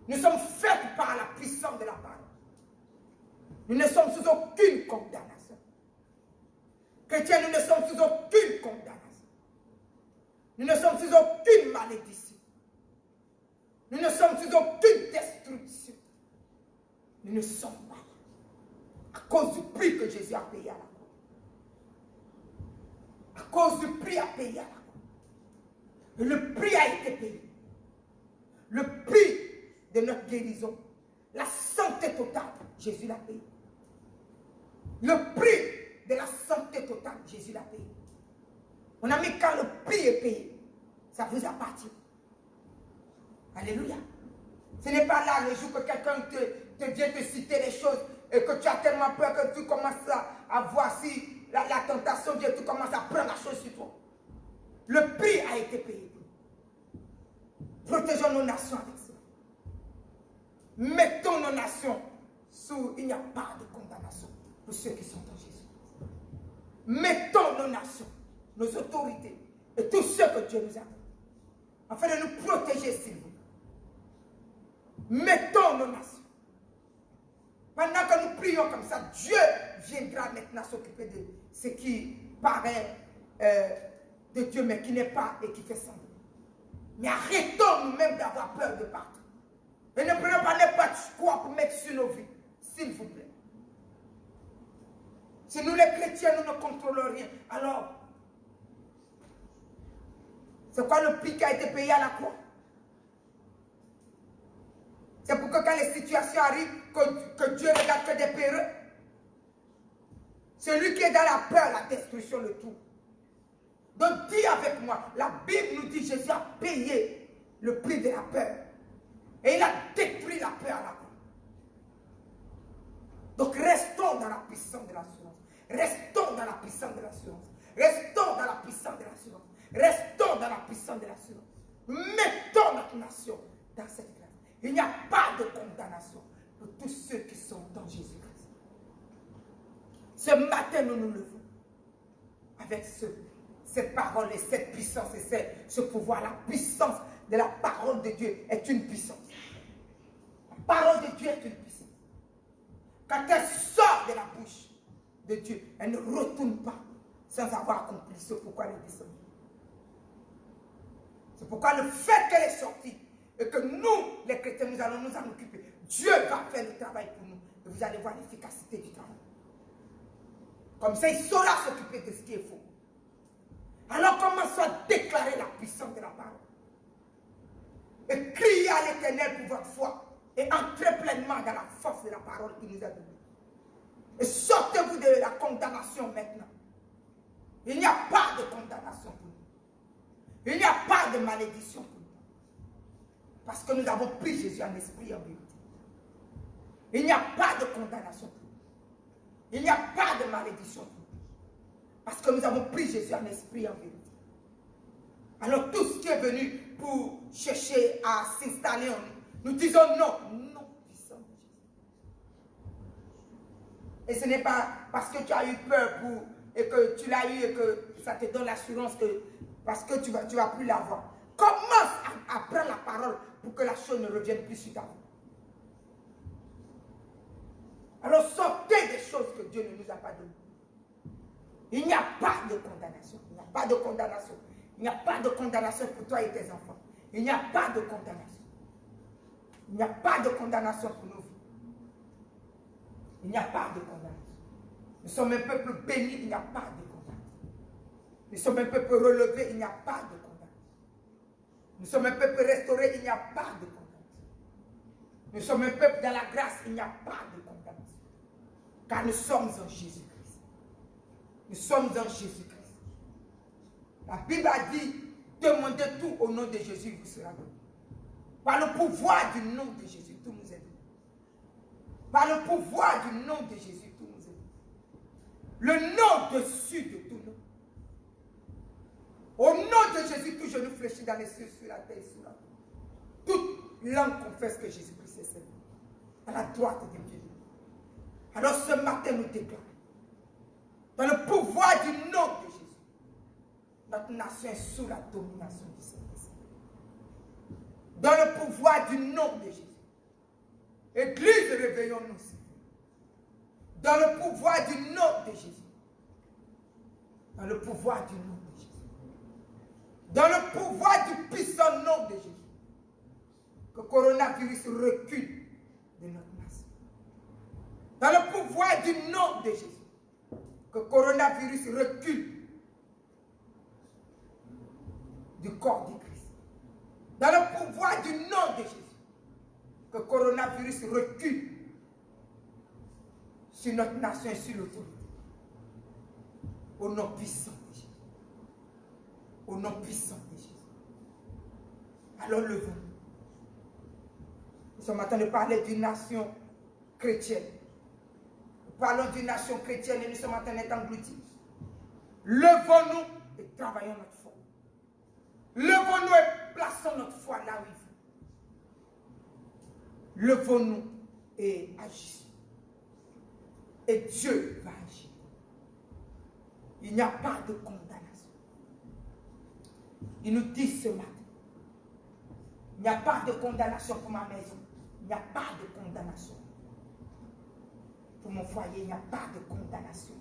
Nous sommes faits par la puissance de la parole. Nous ne sommes sous aucune condamnation. Chrétiens, nous ne sommes sous aucune condamnation. Nous ne sommes sous aucune malédiction. Nous ne sommes sous aucune destruction. Nous ne sommes pas là. À cause du prix que Jésus a payé à la croix. À cause du prix à payer à la croix. Et le prix a été payé. Le prix de notre guérison. La santé totale, Jésus l'a payé. Le prix de la santé totale, Jésus l'a payé. Mon ami, quand le prix est payé, ça vous appartient. Alléluia. Ce n'est pas là le jour que quelqu'un te vient te citer des choses et que tu as tellement peur que tu commences à voir si la tentation vient, tu commences à prendre la chose sur toi. Le prix a été payé. Protégeons nos nations avec ça. Mettons nos nations sous, il n'y a pas de condamnation pour ceux qui sont en Jésus. Mettons nos nations, nos autorités et tous ceux que Dieu nous a donnés, afin de nous protéger, s'il vous plaît. Mettons nos nations. Pendant que nous prions comme ça, Dieu viendra maintenant s'occuper de ce qui paraît de Dieu, mais qui n'est pas et qui fait semblant. Mais arrêtons nous-mêmes d'avoir peur de partout. Et ne prenons pas n'importe quoi pour mettre sur nos vies, s'il vous plaît. Si nous les chrétiens, nous ne contrôlons rien, alors, c'est quoi le prix qui a été payé à la croix? C'est pour que quand les situations arrivent, que Dieu regarde que des péreux. Celui qui est dans la peur, la destruction, le tout. Donc dis avec moi, la Bible nous dit Jésus a payé le prix de la peur. Et il a détruit la peur à la croix. Donc restons dans la puissance de l'assurance. Restons dans la puissance de l'assurance. Restons dans la puissance de l'assurance. Restons dans la puissance de l'assurance. Mettons notre nation dans cette grâce. Il n'y a pas de condamnation pour tous ceux qui sont dans Jésus-Christ. Ce matin, nous nous levons avec cette parole et cette puissance et ce pouvoir. La puissance de la parole de Dieu est une puissance. La parole de Dieu est une puissance. Quand elle sort de la bouche de Dieu, elle ne retourne pas sans avoir accompli ce pourquoi elle est descendue. C'est pourquoi le fait qu'elle est sortie et que nous, les chrétiens, nous allons nous en occuper, Dieu va faire le travail pour nous et vous allez voir l'efficacité du travail. Comme ça, il saura s'occuper de ce qui est faux. Alors commençons à déclarer la puissance de la parole. Et criez à l'Éternel pour votre foi. Et entrez pleinement dans la force de la parole qu'il nous a donnée. Et sortez-vous de la condamnation maintenant. Il n'y a pas de condamnation pour nous. Il n'y a pas de malédiction pour nous. Parce que nous avons pris Jésus en esprit et en vérité. Il n'y a pas de condamnation pour nous. Il n'y a pas de malédiction pour nous. Parce que nous avons pris Jésus en esprit et en vérité. Alors tout ce qui est venu pour chercher à s'installer en nous, nous disons non. Non, puissant de Jésus. Et ce n'est pas parce que tu as eu peur et que tu l'as eu et que ça te donne l'assurance que parce que tu vas plus l'avoir. Commence à prendre la parole pour que la chose ne revienne plus sur ta vie. Alors sortez des choses que Dieu ne nous a pas données. Il n'y a pas de condamnation. Il n'y a pas de condamnation. Il n'y a pas de condamnation pour toi et tes enfants. Il n'y a pas de condamnation. Il n'y a pas de condamnation pour nos vies. Il n'y a pas de condamnation. Nous sommes un peuple béni, il n'y a pas de condamnation. Nous sommes un peuple relevé, il n'y a pas de condamnation. Nous sommes un peuple restauré, il n'y a pas de condamnation. Nous sommes un peuple dans la grâce, il n'y a pas de condamnation. Car nous sommes en Jésus-Christ. Nous sommes en Jésus-Christ. La Bible a dit, demandez tout au nom de Jésus, il vous sera donné. Par le pouvoir du nom de Jésus, tout nous est donné. Par le pouvoir du nom de Jésus, tout nous est donné. Le nom dessus de tout nom. Au nom de Jésus, tout genou fléchit dans les cieux, sur la terre et sous la terre. Toute langue confesse que Jésus-Christ est Seigneur. À la droite de Dieu. Alors ce matin, nous déclarons, dans le pouvoir du nom de Jésus, notre nation est sous la domination du Saint-Esprit. Dans le pouvoir du nom de Jésus. Église, réveillons-nous. Dans le pouvoir du nom de Jésus. Dans le pouvoir du nom de Jésus. Dans le pouvoir du puissant nom de Jésus. Que le coronavirus recule de notre nation. Dans le pouvoir du nom de Jésus. Que le coronavirus recule du corps du Christ. Dans le pouvoir du nom de Jésus. Que le coronavirus recule sur notre nation et sur l'autorité. Au nom puissant de Jésus. Au nom puissant de Jésus. Alors levons-nous. Nous sommes en train de parler d'une nation chrétienne. Nous parlons d'une nation chrétienne et nous sommes en train d'être engloutis. Levons-nous et travaillons notre foi. Levons-nous et plaçons notre foi là où il faut. Levons-nous et agissons. Et Dieu va agir. Il n'y a pas de condamnation. Il nous dit ce matin, il n'y a pas de condamnation pour ma maison. Il n'y a pas de condamnation. Pour mon foyer, il n'y a pas de condamnation.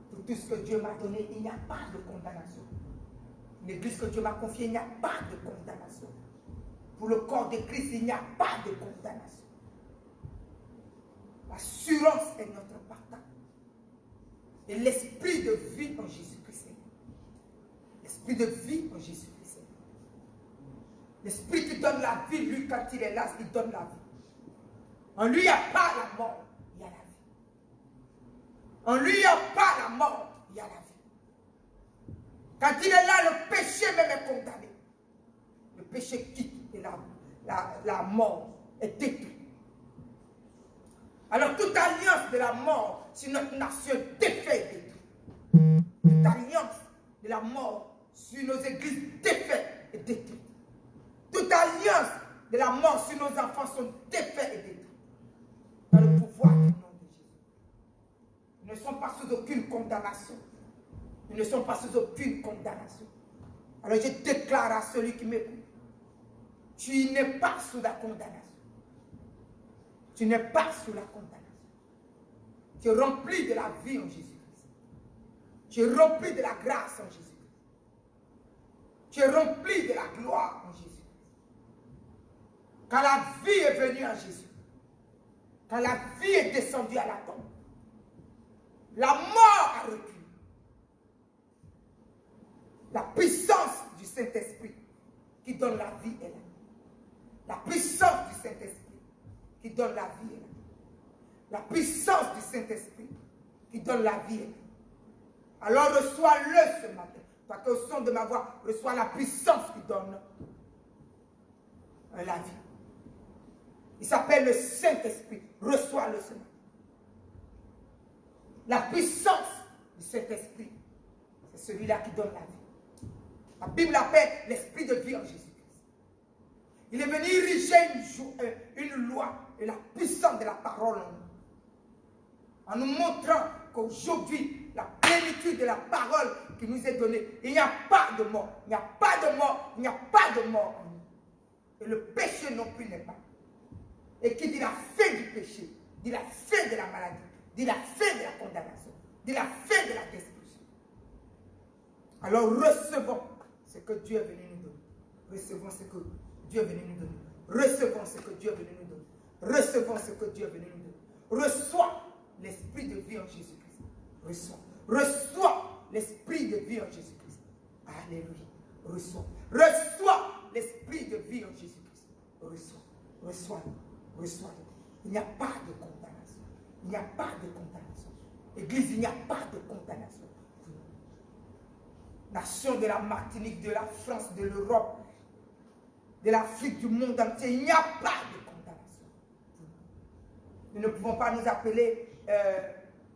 Pour tout ce que Dieu m'a donné, il n'y a pas de condamnation. L'église que Dieu m'a confiée, il n'y a pas de condamnation. Pour le corps de Christ, il n'y a pas de condamnation. L'assurance est notre partage. Et l'esprit de vie en Jésus-Christ. L'esprit de vie en Jésus-Christ. L'esprit qui donne la vie, lui, quand il est là, il donne la vie. En lui, il n'y a pas la mort, il y a la vie. En lui, il n'y a pas la mort, il y a la vie. Quand il est là, le péché même est condamné. Le péché quitte et la mort est détruite. Alors toute alliance de la mort sur notre nation est défaite et détruite. Toute alliance de la mort sur nos églises défaite et détruite. Toute alliance de la mort sur nos enfants sont défaits et détruits. Dans le pouvoir du nom de Jésus. Nous ne sommes pas sous aucune condamnation. Nous ne sommes pas sous aucune condamnation. Alors je déclare à celui qui m'écoute, tu n'es pas sous la condamnation. Tu n'es pas sous la condamnation. Tu es rempli de la vie en Jésus-Christ. Tu es rempli de la grâce en Jésus-Christ. Tu es rempli de la gloire en Jésus-Christ. Quand la vie est venue en Jésus, quand la vie est descendue à la tombe, la mort a reculé. La puissance du Saint-Esprit qui donne la vie est là. La puissance du Saint-Esprit qui donne la vie est là. La puissance du Saint-Esprit qui donne la vie est là. Alors reçois-le ce matin. Parce qu'au son de ma voix, reçois la puissance qui donne la vie. Il s'appelle le Saint-Esprit. Reçois-le ce matin. La puissance du Saint-Esprit, c'est celui-là qui donne la vie. La Bible l'appelle l'Esprit de vie en Jésus-Christ. Il est venu ériger une loi et la puissance de la parole en nous. En nous montrant qu'aujourd'hui, la plénitude de la parole qui nous est donnée, il n'y a pas de mort. Il n'y a pas de mort. Il n'y a pas de mort en nous. Et le péché non plus n'est pas. Et qui dit la fin du péché, dit la fin de la maladie, dit la fin de la condamnation, dit la fin de la destruction. Alors recevons ce que Dieu est venu nous donner. Recevons ce que Dieu est venu nous donner. Recevons ce que Dieu est venu nous donner. Recevons ce que Dieu est venu nous donner. Reçois l'esprit de vie en Jésus-Christ. Reçois. Reçois l'esprit de vie en Jésus-Christ. Alléluia. Reçois. Reçois l'esprit de vie en Jésus-Christ. Reçois. Reçois-le. Reçois-le. Il n'y a pas de condamnation. Il n'y a pas de condamnation. Église, il n'y a pas de condamnation. Nation de la Martinique, de la France, de l'Europe, de l'Afrique, du monde entier, il n'y a pas de condamnation. Nous ne pouvons pas nous appeler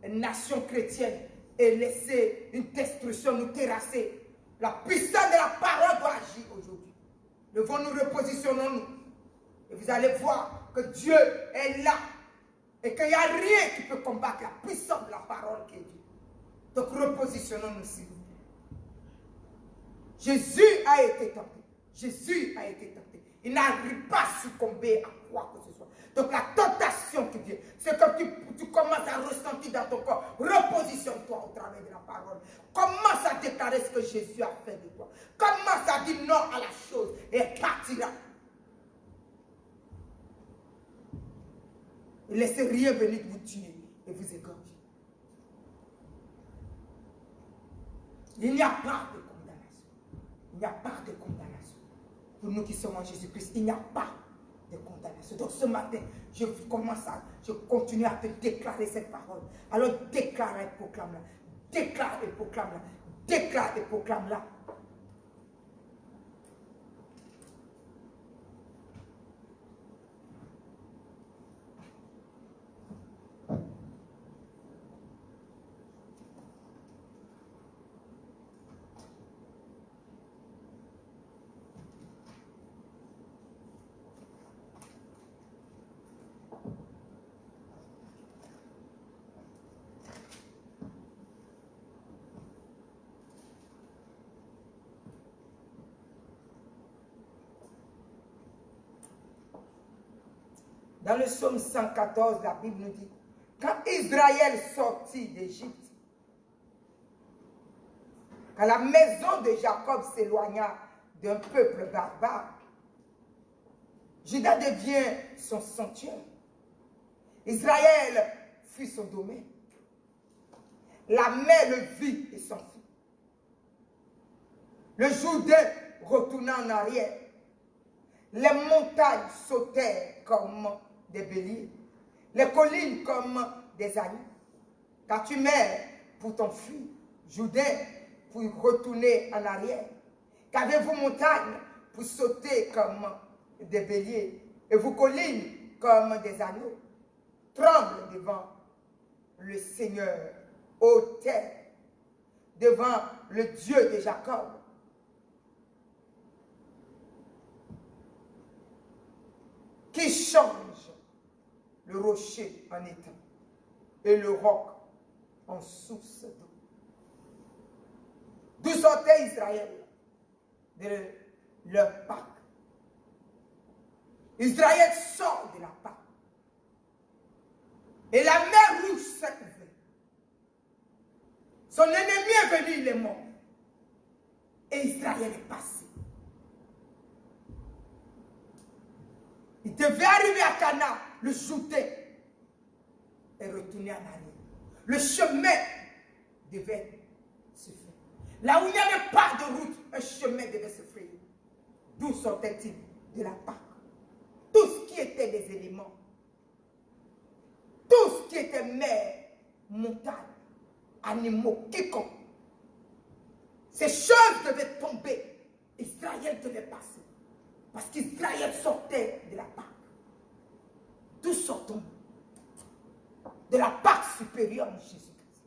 une nation chrétienne et laisser une destruction nous terrasser. La puissance de la parole doit agir aujourd'hui. Levons-nous, repositionnons-nous. Et vous allez voir que Dieu est là. Et qu'il n'y a rien qui peut combattre la puissance de la parole qui est Dieu. Donc repositionnons-nous s'il vous plaît. Jésus a été tenté. Jésus a été tenté. Il n'arrive pas à succomber à quoi que ce soit. Donc la tentation qui vient, c'est que tu commences à ressentir dans ton corps. Repositionne-toi au travers de la parole. Commence à déclarer ce que Jésus a fait de toi. Commence à dire non à la chose et elle partira. Et laissez rien venir vous tuer et vous égorger. Il n'y a pas de condamnation. Il n'y a pas de condamnation. Pour nous qui sommes en Jésus-Christ, il n'y a pas de condamnation. Donc ce matin, je continue à te déclarer cette parole. Alors déclare et proclame-la. Déclare et proclame-la. Déclare et proclame-la. Dans le psaume 114, la Bible nous dit, quand Israël sortit d'Égypte, quand la maison de Jacob s'éloigna d'un peuple barbare, Juda devient son sanctuaire. Israël fut son domaine. La mer le vit et s'enfuit. Le Jourdain retourna en arrière. Les montagnes sautèrent comme des béliers, les collines comme des agneaux. Car tu mets pour t'enfuir, Jourdain pour retourner en arrière. Qu'avez-vous montagne pour sauter comme des béliers, et vous collines comme des agneaux. Tremble devant le Seigneur, ô terre, devant le Dieu de Jacob. Qui change le rocher en étang et le roc en source d'eau. D'où sortait Israël? De leur Pâques. Israël sort de la Pâques. Et la mer rouge s'est ouverte. Son ennemi est venu, il est mort. Et Israël est passé. Il devait arriver à Cana, le Jourdain, et retourner en arrière. Le chemin devait se faire. Là où il n'y avait pas de route, un chemin devait se faire. D'où sortait-il? De la Pâque. Tout ce qui était des éléments, tout ce qui était mer, montagne, animaux, quiconque, ces choses devaient tomber. Israël devait passer. Parce qu'Israël sortait de la Pâque. D'où sortons? De la Pâque supérieure de Jésus-Christ.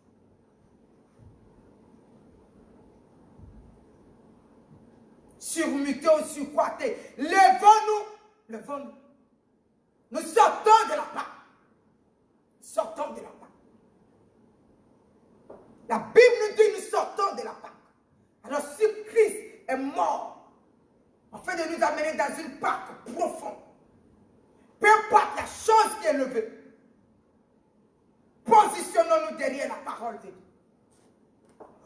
Surmuté ou surcroîté, levons-nous, levons-nous. Nous sortons de la Pâque. Sortons de la Pâque. La Bible nous dit nous sortons de la Pâque. Alors si Christ est mort, afin de nous amener dans une Pâque profonde, peu importe la chose qui est levée, positionnons-nous derrière la parole de Dieu.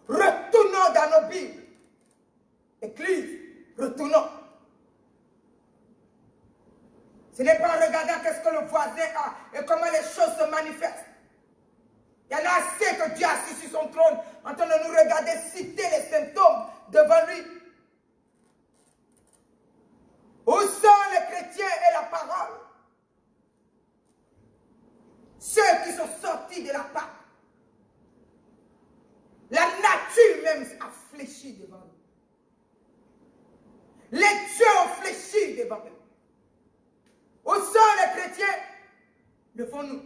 Retournons dans nos Bibles. Église, retournons. Ce n'est pas en regardant qu'est-ce que le voisin a et comment les choses se manifestent. Il y en a assez que Dieu assis sur son trône en train de nous regarder citer les symptômes devant lui. Où sont les chrétiens et la parole? Ceux qui sont sortis de la Pâque. La nature même a fléchi devant nous. Les dieux ont fléchi fuir devant eux. Où sont les chrétiens? Levons-nous.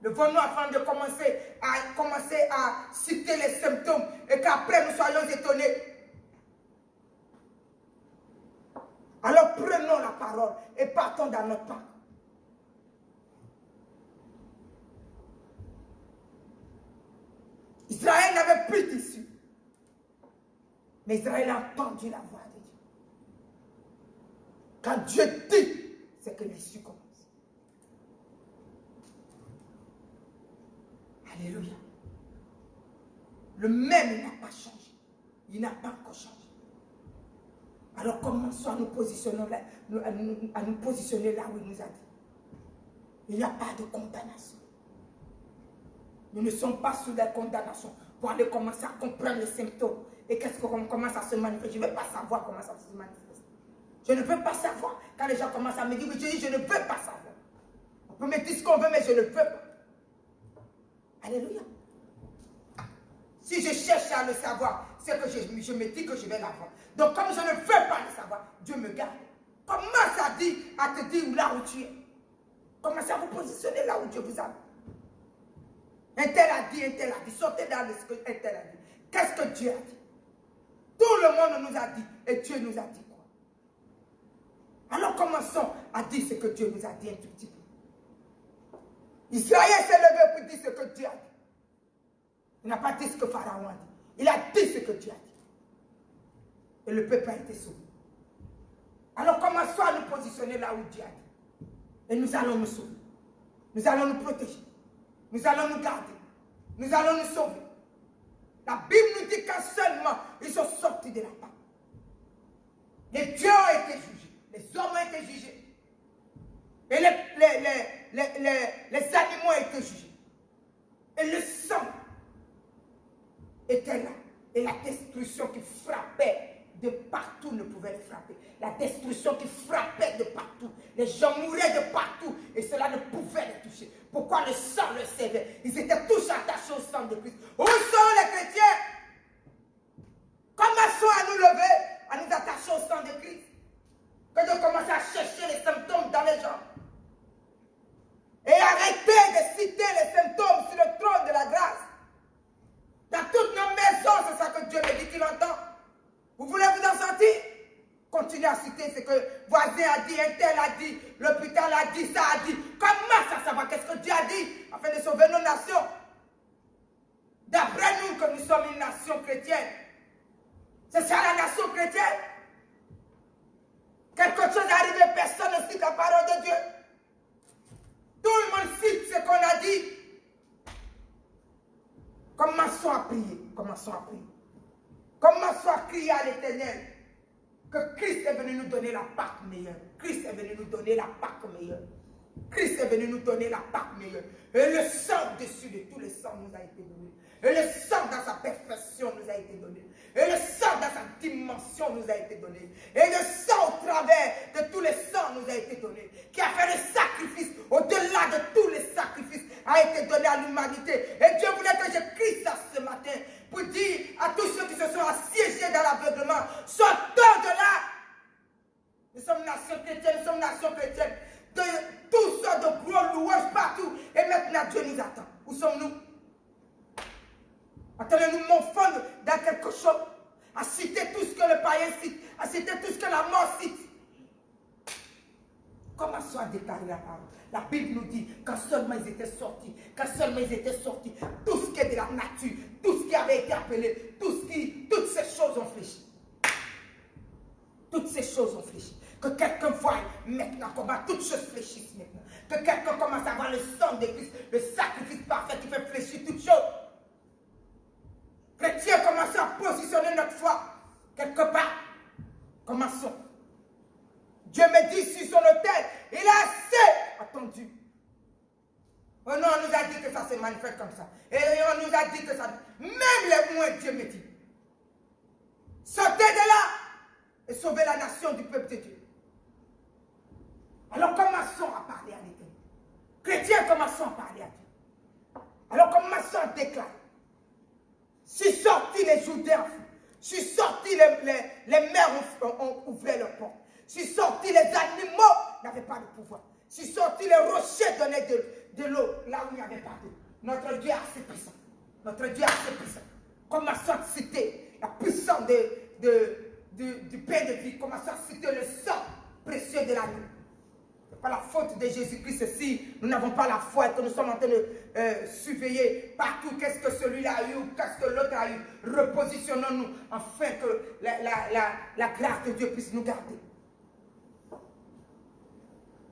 Levons-nous afin de commencer à citer les symptômes et qu'après nous soyons étonnés. Alors prenons la parole et partons dans notre pas. Israël n'avait plus d'issue. Mais Israël a entendu la voix de Dieu. Quand Dieu dit, c'est que l'issue commence. Alléluia. Le même, il n'a pas changé. Il n'a pas encore changé. Alors commençons à nous positionner là où il nous a dit. Il n'y a pas de condamnation. Nous ne sommes pas sous la condamnation pour aller commencer à comprendre les symptômes. Et qu'est-ce qu'on commence à se manifester? Je ne veux pas savoir comment ça se manifeste. Je ne veux pas savoir. Quand les gens commencent à me dire, je ne veux pas savoir. On peut me dire ce qu'on veut, mais je ne veux pas. Alléluia. Si je cherche à le savoir, c'est que je me dis que je vais l'avoir. Donc comme je ne veux pas le savoir, Dieu me garde. Commence à te dire là où tu es. Commencez à vous positionner là où Dieu vous a. Un tel a dit, sortez dans ce que un tel a dit. Qu'est-ce que Dieu a dit? Tout le monde nous a dit, et Dieu nous a dit quoi? Alors commençons à dire ce que Dieu nous a dit un tout petit peu. Israël s'est levé pour dire ce que Dieu a dit. Il n'a pas dit ce que Pharaon a dit. Il a dit ce que Dieu a dit. Et le peuple a été sauvé. Alors commençons à nous positionner là où Dieu a dit. Et nous allons nous sauver. Nous allons nous protéger. Nous allons nous garder. Nous allons nous sauver. La Bible nous dit qu'en seulement ils sont sortis de la part. Les dieux ont été jugés. Les hommes ont été jugés. Et les animaux ont été jugés. Et le sang était là. Et la destruction qui frappait de partout ne pouvait les frapper. La destruction qui frappait de partout. Les gens mouraient de partout et cela ne pouvait les toucher. Pourquoi le sang le servait? Ils étaient tous attachés au sang de Christ. Où sont les chrétiens? Commençons à nous lever, à nous attacher au sang de Christ. Que de commencer à chercher les symptômes dans les gens. Et arrêtez de citer les symptômes sur le trône de la grâce. Dans toutes nos maisons, c'est ça que Dieu me dit qu'il entend. Vous voulez vous en sortir? Continuez à citer ce que voisin a dit, un tel a dit, l'hôpital a dit, ça a dit. Comment ça savoir qu'est-ce que Dieu a dit afin de sauver nos nations? D'après nous que nous sommes une nation chrétienne. C'est ça la nation chrétienne? Quelque chose est arrivé, personne ne cite la parole de Dieu. Tout le monde cite ce qu'on a dit. Commençons à prier. Commençons à prier. Commençons à crier à l'Éternel que Christ est venu nous donner la Pâque meilleure. Christ est venu nous donner la Pâque meilleure. Christ est venu nous donner la Pâque meilleure. Et le sang dessus de tous les sangs nous a été donné. Et le sang dans sa perfection nous a été donné. Et le sang dans sa dimension nous a été donné. Et le sang au travers de tous les sangs nous a été donné. Qui a fait le sacrifice au-delà de tous les sacrifices a été donné à l'humanité. Et Dieu voulait que je crie ça ce matin pour dire à tous ceux qui se sont assiégés dans l'aveuglement, sortons de là. Nous sommes nation chrétienne, nous sommes nation chrétienne. De toutes sortes de gros louanges partout. Et maintenant Dieu nous attend. Où sommes-nous? Attendez-nous morfondre dans quelque chose, à citer tout ce que le païen cite, à citer tout ce que la mort cite. Commençons à déclarer la parole. La Bible nous dit quand seulement ils étaient sortis, tout ce qui est de la nature, tout ce qui avait été appelé, toutes ces choses ont fléchi. Toutes ces choses ont fléchi. Que quelqu'un voie maintenant comment toutes choses fléchissent maintenant. Que quelqu'un commence à voir le sang de Christ, le sacrifice parfait qui fait fléchir toutes choses. Chrétiens, commençons à positionner notre foi quelque part. Commençons. Dieu me dit sur son autel, il a assez attendu. Oh non, on nous a dit que ça se manifeste comme ça. Et on nous a dit que ça... Même les moins, Dieu me dit. Sortez de là et sauvez la nation du peuple de Dieu. Alors commençons à parler à l'Éternel. Chrétiens, commençons à parler à Dieu. Alors commençons à déclarer. Je suis sorti les Judéens, je suis sorti les mères ont ouvert leurs portes. Je Je suis sorti, les animaux n'avaient pas de pouvoir. Je suis sorti, les rochers donnaient de l'eau là où il n'y avait pas d'eau. Notre Dieu est assez puissant. Notre Dieu est assez puissant. Comme à soit cité la puissance du pain de vie, comme à soit cité le sang précieux de l'agneau. Ce n'est pas la faute de Jésus-Christ si nous n'avons pas la foi et que nous sommes en train de surveiller partout qu'est-ce que celui-là a eu ou qu'est-ce que l'autre a eu. Repositionnons-nous afin que la grâce de Dieu puisse nous garder.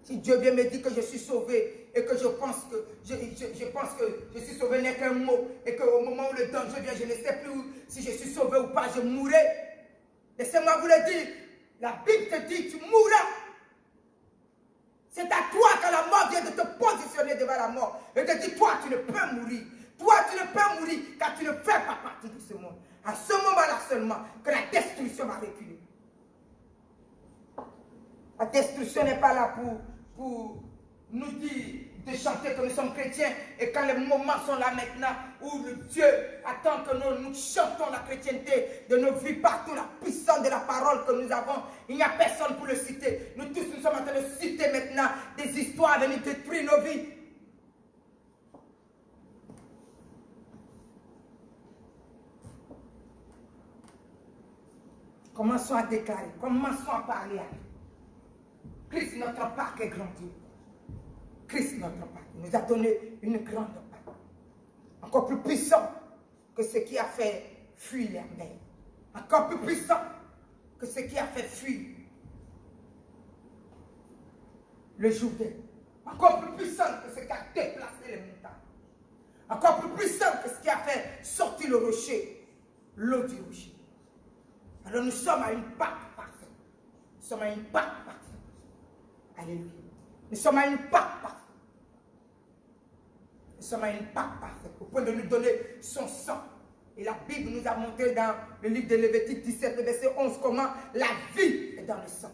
Si Dieu vient me dire que je suis sauvé et que je pense que je suis sauvé n'est qu'un mot et qu'au moment où le danger vient, je ne sais plus si je suis sauvé ou pas, je mourrai. Laissez-moi vous le dire. La Bible te dit, tu mourras. C'est à toi quand la mort vient de te positionner devant la mort et te dire, toi, tu ne peux mourir. Toi, tu ne peux mourir car tu ne fais pas partie de ce monde. À ce moment-là seulement que la destruction va reculer. La destruction n'est pas là pour nous dire de chanter que nous sommes chrétiens et quand les moments sont là maintenant où le Dieu attend que nous chantons la chrétienté de nos vies partout, la puissance de la parole que nous avons, il n'y a personne pour le citer. Nous tous nous sommes en train de citer maintenant des histoires venir détruire nos vies. Commençons à déclarer, commençons à parler. Christ, notre Pâque est grandi. Christ, notre Pâque, nous a donné une grande Pâque. Encore plus puissant que ce qui a fait fuir les mer. Encore plus puissant que ce qui a fait fuir le Jourdain. Encore plus puissant que ce qui a déplacé les montagnes. Encore plus puissant que ce qui a fait sortir le rocher, l'eau du rocher. Alors nous sommes à une Pâque parfaite. Nous sommes à une Pâque parfaite. Alléluia. Nous sommes à une Pâque parfaite. Nous sommes à une Pâque parfaite. Au point de nous donner son sang. Et la Bible nous a montré dans le livre de Lévitique 17, verset 11, comment la vie est dans le sang.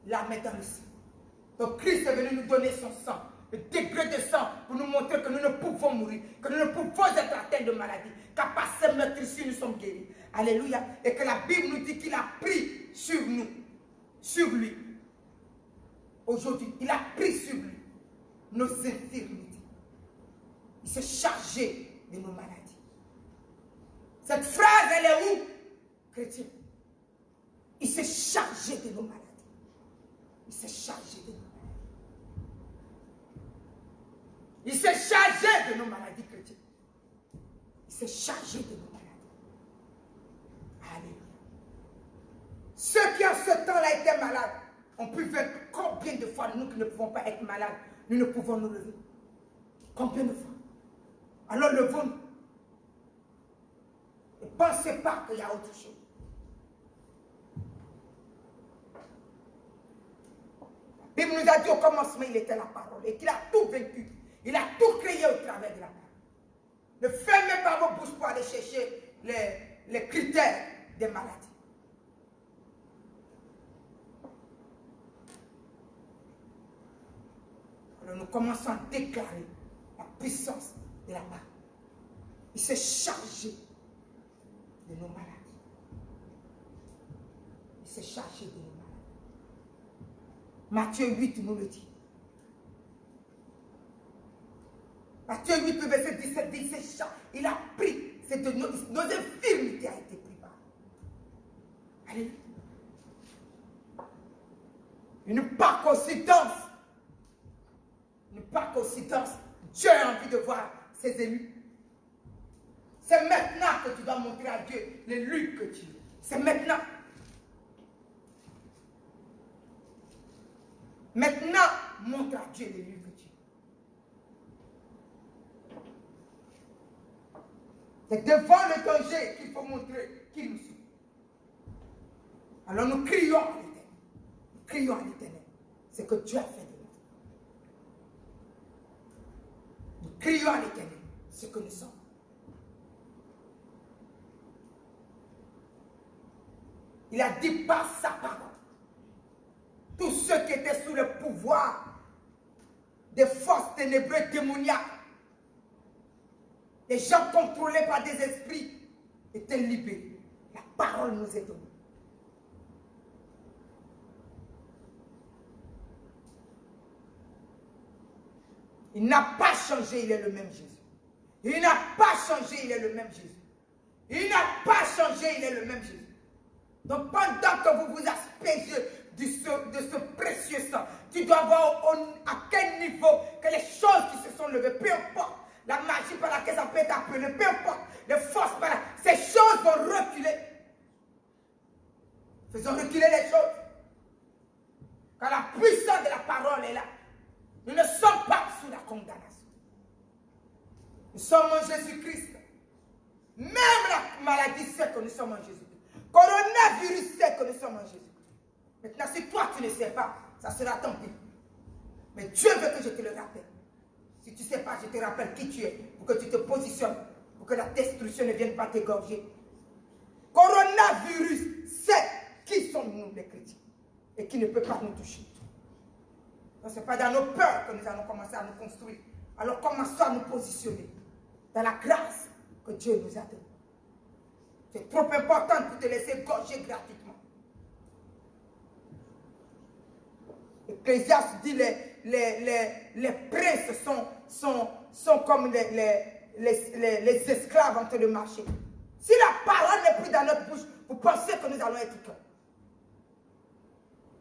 L'âme est dans le sang. Donc Christ est venu nous donner son sang. Le degré de sang pour nous montrer que nous ne pouvons mourir, que nous ne pouvons être atteints de maladie, car par ces meurtrissures nous sommes guéris. Alléluia. Et que la Bible nous dit qu'il a pris sur nous, sur lui. Aujourd'hui, il a pris sur lui nos infirmités. Il s'est chargé de nos maladies. Cette phrase, elle est où, chrétien? Il s'est chargé de nos maladies. Il s'est chargé de nos maladies. Il s'est chargé de nos maladies, chrétiens. Il s'est chargé de nos maladies. Alléluia. Ceux qui en ce temps-là étaient malades ont pu faire combien de fois nous qui ne pouvons pas être malades, nous ne pouvons nous lever. Combien de fois? Alors levons-nous. Ne pensez pas qu'il y a autre chose. La Bible nous a dit au commencement, il était la parole et qu'il a tout vaincu. Il a tout créé au travers de la parole. Ne fermez pas vos bouches pour aller chercher les critères des maladies. Alors nous commençons à déclarer la puissance de la parole. Il s'est chargé de nos maladies. Il s'est chargé de nos maladies. Matthieu 8 nous le dit. Matthieu 8, verset 17 dit, il a pris, c'est de nos infirmités a été pris par. Alléluia. Une pas coïncidence. Une pas coïncidence. Dieu a envie de voir ses élus. C'est maintenant que tu dois montrer à Dieu l'élu que tu es. C'est maintenant. Maintenant, montre à Dieu l'élu que tu es. C'est devant le danger qu'il faut montrer qui nous sommes. Alors nous crions à l'Éternel. Nous crions à l'Éternel. C'est que Dieu a fait de nous. Nous crions à l'Éternel. Ce que nous sommes. Il a dit par sa parole. Tous ceux qui étaient sous le pouvoir des forces ténébreuses démoniaques, les gens contrôlés par des esprits, étaient libérés. La parole nous est donnée. Il n'a pas changé, il est le même Jésus. Il n'a pas changé, il est le même Jésus. Il n'a pas changé, il est le même Jésus. Donc pendant que vous vous aspergez de ce précieux sang, tu dois voir à quel niveau que les choses qui se sont levées, peu importe la magie par laquelle ça peut être appelé, peu importe les forces par laquelle, ces choses vont reculer. Faisons reculer les choses. Quand la puissance de la parole est là, nous ne sommes pas sous la condamnation. Nous sommes en Jésus-Christ. Même la maladie sait que nous sommes en Jésus-Christ. Coronavirus sait que nous sommes en Jésus-Christ. Maintenant, si toi tu ne sais pas, ça sera tant pis. Mais Dieu veut que je te le rappelle. Si tu ne sais pas, je te rappelle qui tu es, pour que tu te positionnes, pour que la destruction ne vienne pas t'égorger. Coronavirus sait qui sommes-nous les chrétiens et qui ne peut pas nous toucher. Ce n'est pas dans nos peurs que nous allons commencer à nous construire. Alors commençons à nous positionner dans la grâce que Dieu nous a donnée. C'est trop important pour te laisser gorger gratuitement. Ecclésiaste dit les princes sont comme les esclaves entre le marché. Si la parole n'est plus dans notre bouche, vous pensez que nous allons être quoi?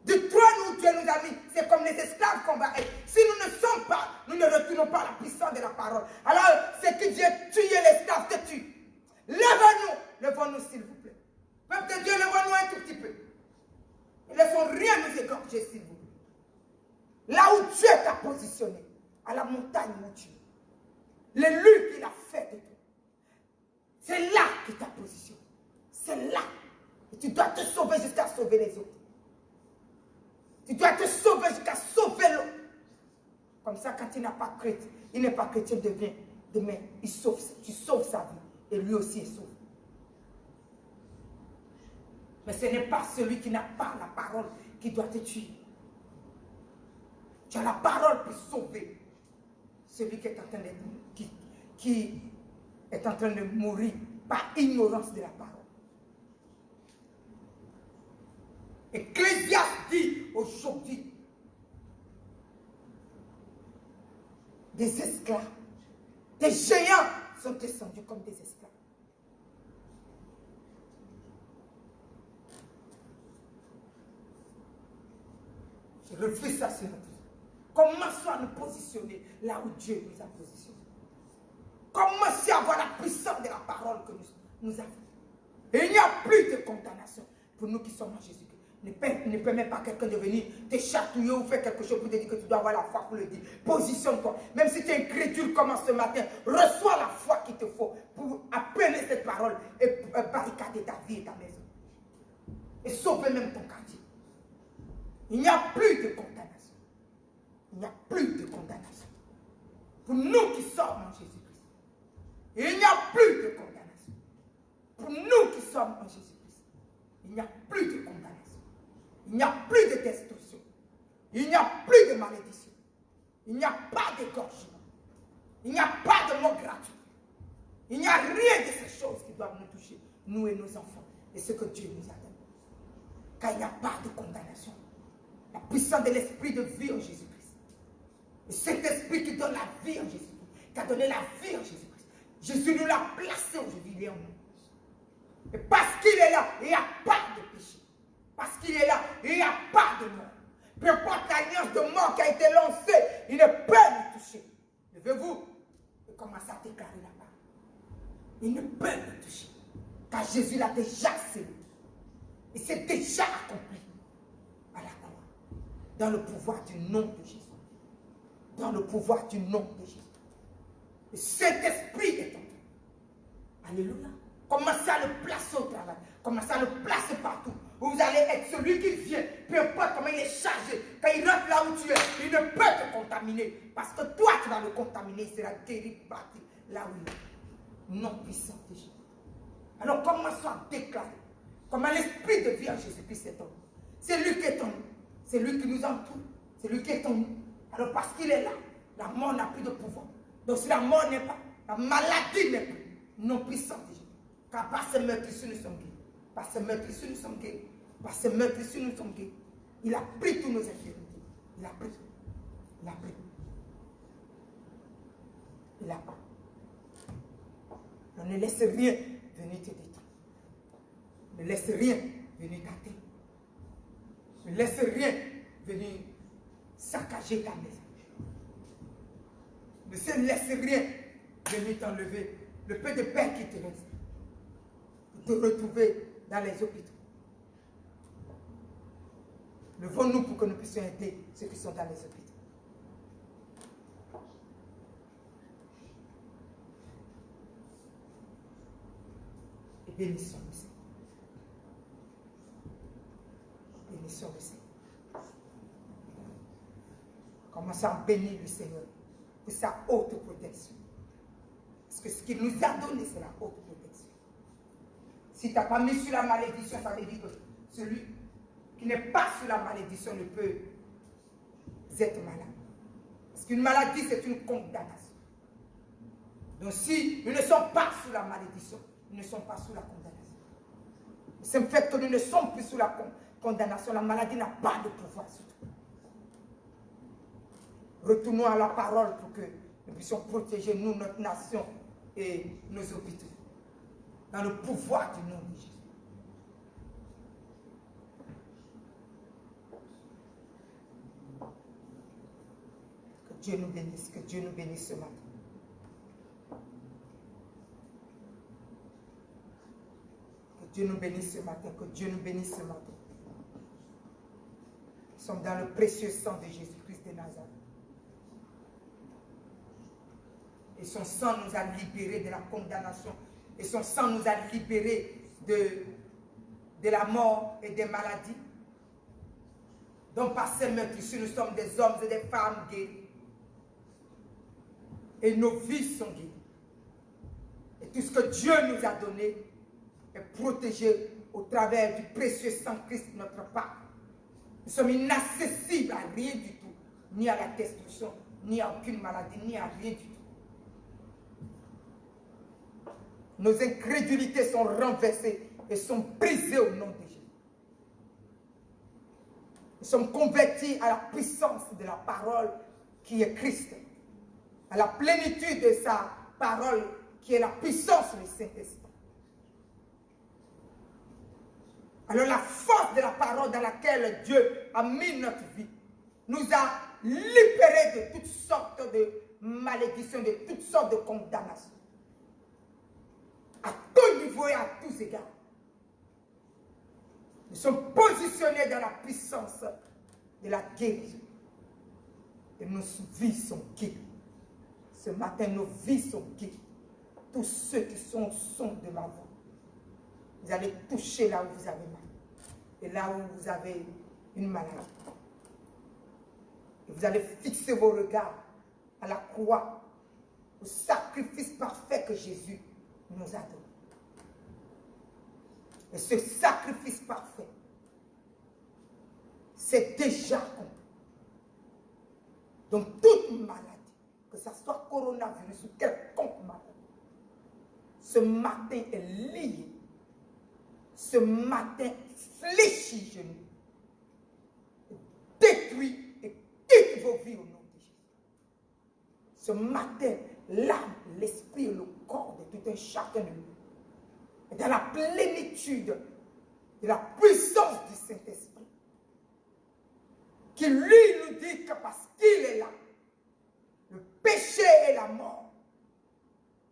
Du trône où Dieu nous a mis, c'est comme les esclaves qu'on va être. Si nous ne sommes pas, nous ne retournons pas à la puissance de la parole. Alors, c'est que Dieu tue l'esclave, te tue. Lève-nous s'il vous plaît. Même que Dieu, lève-nous un tout petit peu. Ne laissons rien nous égorger s'il vous plaît. Là où Dieu t'a positionné, à la montagne où tu es, l'élu qu'il a fait de toi, c'est là qu'il t'a positionné. C'est là. Et tu dois te sauver jusqu'à sauver les autres. Tu dois te sauver jusqu'à sauver l'autre. Comme ça, quand il n'est pas chrétien, demain, tu sauves sa vie. Et lui aussi est sauvé. Mais ce n'est pas celui qui n'a pas la parole qui doit te tuer. Tu as la parole pour sauver celui qui est en train de mourir par ignorance de la parole. Ecclésiaste dit aujourd'hui, des esclaves, des géants sont descendus comme des esclaves. Je refuse ça sur notre vie. Commençons à nous positionner là où Dieu nous a positionnés. Commencez à avoir la puissance de la parole que nous avons. Et il n'y a plus de condamnation pour nous qui sommes en Jésus-Christ. Ne permets pas quelqu'un de venir te chatouiller ou faire quelque chose pour te dire que tu dois avoir la foi pour le dire. Positionne-toi. Même si tu es incrédule comme ce matin, reçois la foi qu'il te faut pour appeler cette parole et barricader ta vie et ta maison. Et sauver même ton quartier. Il n'y a plus de condamnation. Il n'y a plus de condamnation. Pour nous qui sommes en Jésus-Christ. Il n'y a plus de condamnation. Pour nous qui sommes en Jésus-Christ. Il n'y a plus de condamnation. Il n'y a plus de destruction. Il n'y a plus de malédiction. Il n'y a pas d'égorgement. Il n'y a pas de mort gratuite. Il n'y a rien de ces choses qui doivent nous toucher, nous et nos enfants, et ce que Dieu nous a donné. Car il n'y a pas de condamnation. La puissance de l'esprit de vie en Jésus-Christ. Et cet esprit qui donne la vie en Jésus-Christ, qui a donné la vie en Jésus-Christ. Jésus nous l'a placé aujourd'hui, il est en nous. Et parce qu'il est là, il n'y a pas de péché. Parce qu'il est là, il n'y a pas de mort. Peu importe l'alliance de mort qui a été lancée, il ne peut nous toucher. Levez-vous et commencez à déclarer la parole. Il ne peut nous toucher. Car Jésus l'a déjà scellé. Et c'est déjà accompli à la croix. Dans le pouvoir du nom de Jésus. Dans le pouvoir du nom de Jésus. Et cet esprit est en nous. Alléluia. Commencez à le placer au travail. Commencez à le placer partout. Vous allez être celui qui vient. Peu importe comment il est chargé. Quand il rentre là où tu es, il ne peut te contaminer. Parce que toi, tu vas le contaminer. Il sera guéri, parti là où il est. Non puissant de Jésus. Alors commençons à déclarer comment l'esprit de vie en Jésus-Christ est en nous. C'est lui qui est en nous. C'est lui qui nous entoure. C'est lui qui est en nous. Alors parce qu'il est là, la mort n'a plus de pouvoir. Donc si la mort n'est pas, la maladie n'est plus. Non puissant de Jésus. Car par ce meurtrissure, nous sommes guéris. Par ce meurtrissure, nous sommes guéris. Par ce meurtrissure, nous sommes guéris. Il a pris tous nos infirmités. Il a pris. Il a pris. là-bas. On ne laisse rien venir te détruire. Ne laisse rien venir t'atteindre. Ne laisse rien venir saccager ta maison. Ne se laisse rien venir t'enlever le peu de paix qui te reste. Pour te retrouver dans les hôpitaux. Levons-nous pour que nous puissions aider ceux qui sont dans les hôpitaux. Et bénissons le Seigneur. Bénissons le Seigneur. Commençons à bénir le Seigneur pour sa haute protection. Parce que ce qu'il nous a donné, c'est la haute protection. Si tu n'as pas mis sur la malédiction, ça veut dire que celui qui n'est pas sous la malédiction ne peut être malade. Parce qu'une maladie, c'est une condamnation. Donc si nous ne sommes pas sous la malédiction, nous ne sommes pas sous la condamnation. Le simple fait que nous ne sommes plus sous la condamnation, la maladie n'a pas de pouvoir sur nous. Retournons à la parole pour que nous puissions protéger nous, notre nation et nos hôpitaux. Dans le pouvoir du nom de Jésus. Que Dieu nous bénisse ce matin. Que Dieu nous bénisse ce matin, que Dieu nous bénisse ce matin. Nous sommes dans le précieux sang de Jésus-Christ de Nazareth. Et son sang nous a libérés de la condamnation. Et son sang nous a libérés de la mort et des maladies. Donc par ces meurtrissures, nous sommes des hommes et des femmes guéris. Et nos vies sont guéries. Et tout ce que Dieu nous a donné est protégé au travers du précieux sang Christ, notre Père. Nous sommes inaccessibles à rien du tout. Ni à la destruction, ni à aucune maladie, ni à rien du tout. Nos incrédulités sont renversées et sont brisées au nom de Jésus. Nous sommes convertis à la puissance de la parole qui est Christ. À la plénitude de sa parole qui est la puissance du Saint-Esprit. Alors la force de la parole dans laquelle Dieu a mis notre vie nous a libérés de toutes sortes de malédictions, de toutes sortes de condamnations. À tout niveau et à tous égards. Nous sommes positionnés dans la puissance de la guérison. Et nos vies sont guéries. Ce matin, nos vies sont guéries. Tous ceux qui sont au son de ma voix, vous allez toucher là où vous avez mal. Et là où vous avez une maladie. Et vous allez fixer vos regards à la croix, au sacrifice parfait que Jésus nous a donné. Et ce sacrifice parfait, c'est déjà accompli. Donc toute maladie, que ce soit coronavirus ou quelconque maladie, ce matin est lié. Ce matin fléchit genoux, détruit et quitte vos vies au nom de Jésus. Ce matin, l'âme, l'esprit et le corps de tout un chacun de nous est dans la plénitude de la puissance du Saint-Esprit. Qui lui nous dit que parce qu'il est là, le péché et la mort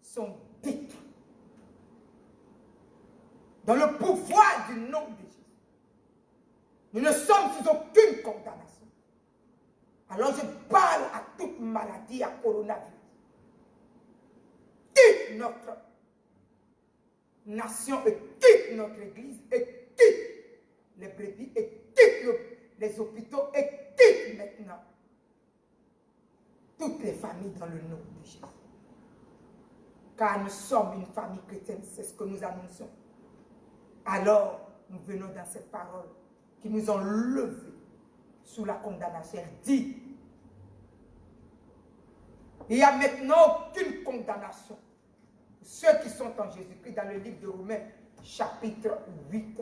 sont détruits. Dans le pouvoir du nom de Jésus. Nous ne sommes sous aucune condamnation. Alors je parle à toute maladie, à coronavirus. Quitte notre nation et quitte notre église et quitte les brebis et quitte les hôpitaux et quitte maintenant toutes les familles dans le nom de Jésus. Car nous sommes une famille chrétienne, c'est ce que nous annonçons. Alors, nous venons dans cette parole qui nous ont levés sous la condamnation. Elle dit, il n'y a maintenant aucune condamnation pour ceux qui sont en Jésus-Christ dans le livre de Romains, chapitre 8,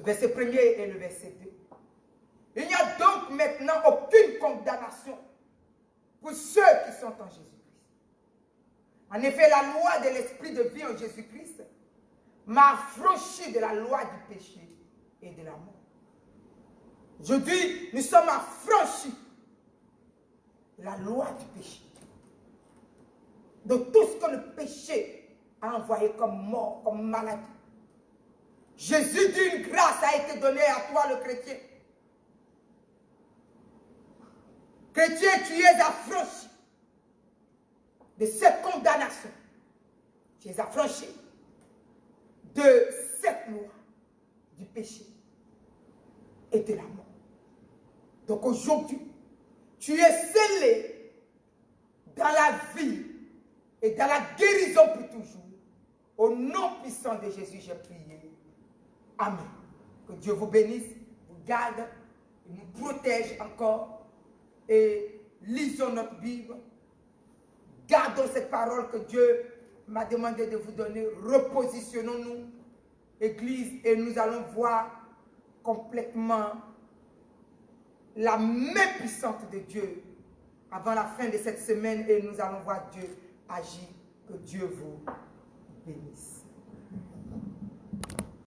verset 1er et le verset 2. Il n'y a donc maintenant aucune condamnation pour ceux qui sont en Jésus-Christ. En effet, la loi de l'esprit de vie en Jésus-Christ m'a affranchi de la loi du péché et de la mort. Aujourd'hui, nous sommes affranchis de la loi du péché. De tout ce que le péché a envoyé comme mort, comme maladie. Jésus d'une grâce a été donnée à toi, le chrétien. Chrétien, tu es affranchi de cette condamnation. Tu es affranchi de cette loi du péché et de la mort. Donc aujourd'hui, tu es scellé dans la vie et dans la guérison pour toujours. Au nom puissant de Jésus, j'ai prié. Amen. Que Dieu vous bénisse, vous garde, et nous protège encore. Et lisons notre Bible. Gardons cette parole que Dieu m'a demandé de vous donner. Repositionnons-nous, Église, et nous allons voir complètement la main puissante de Dieu avant la fin de cette semaine, et nous allons voir Dieu agir. Que Dieu vous bénisse.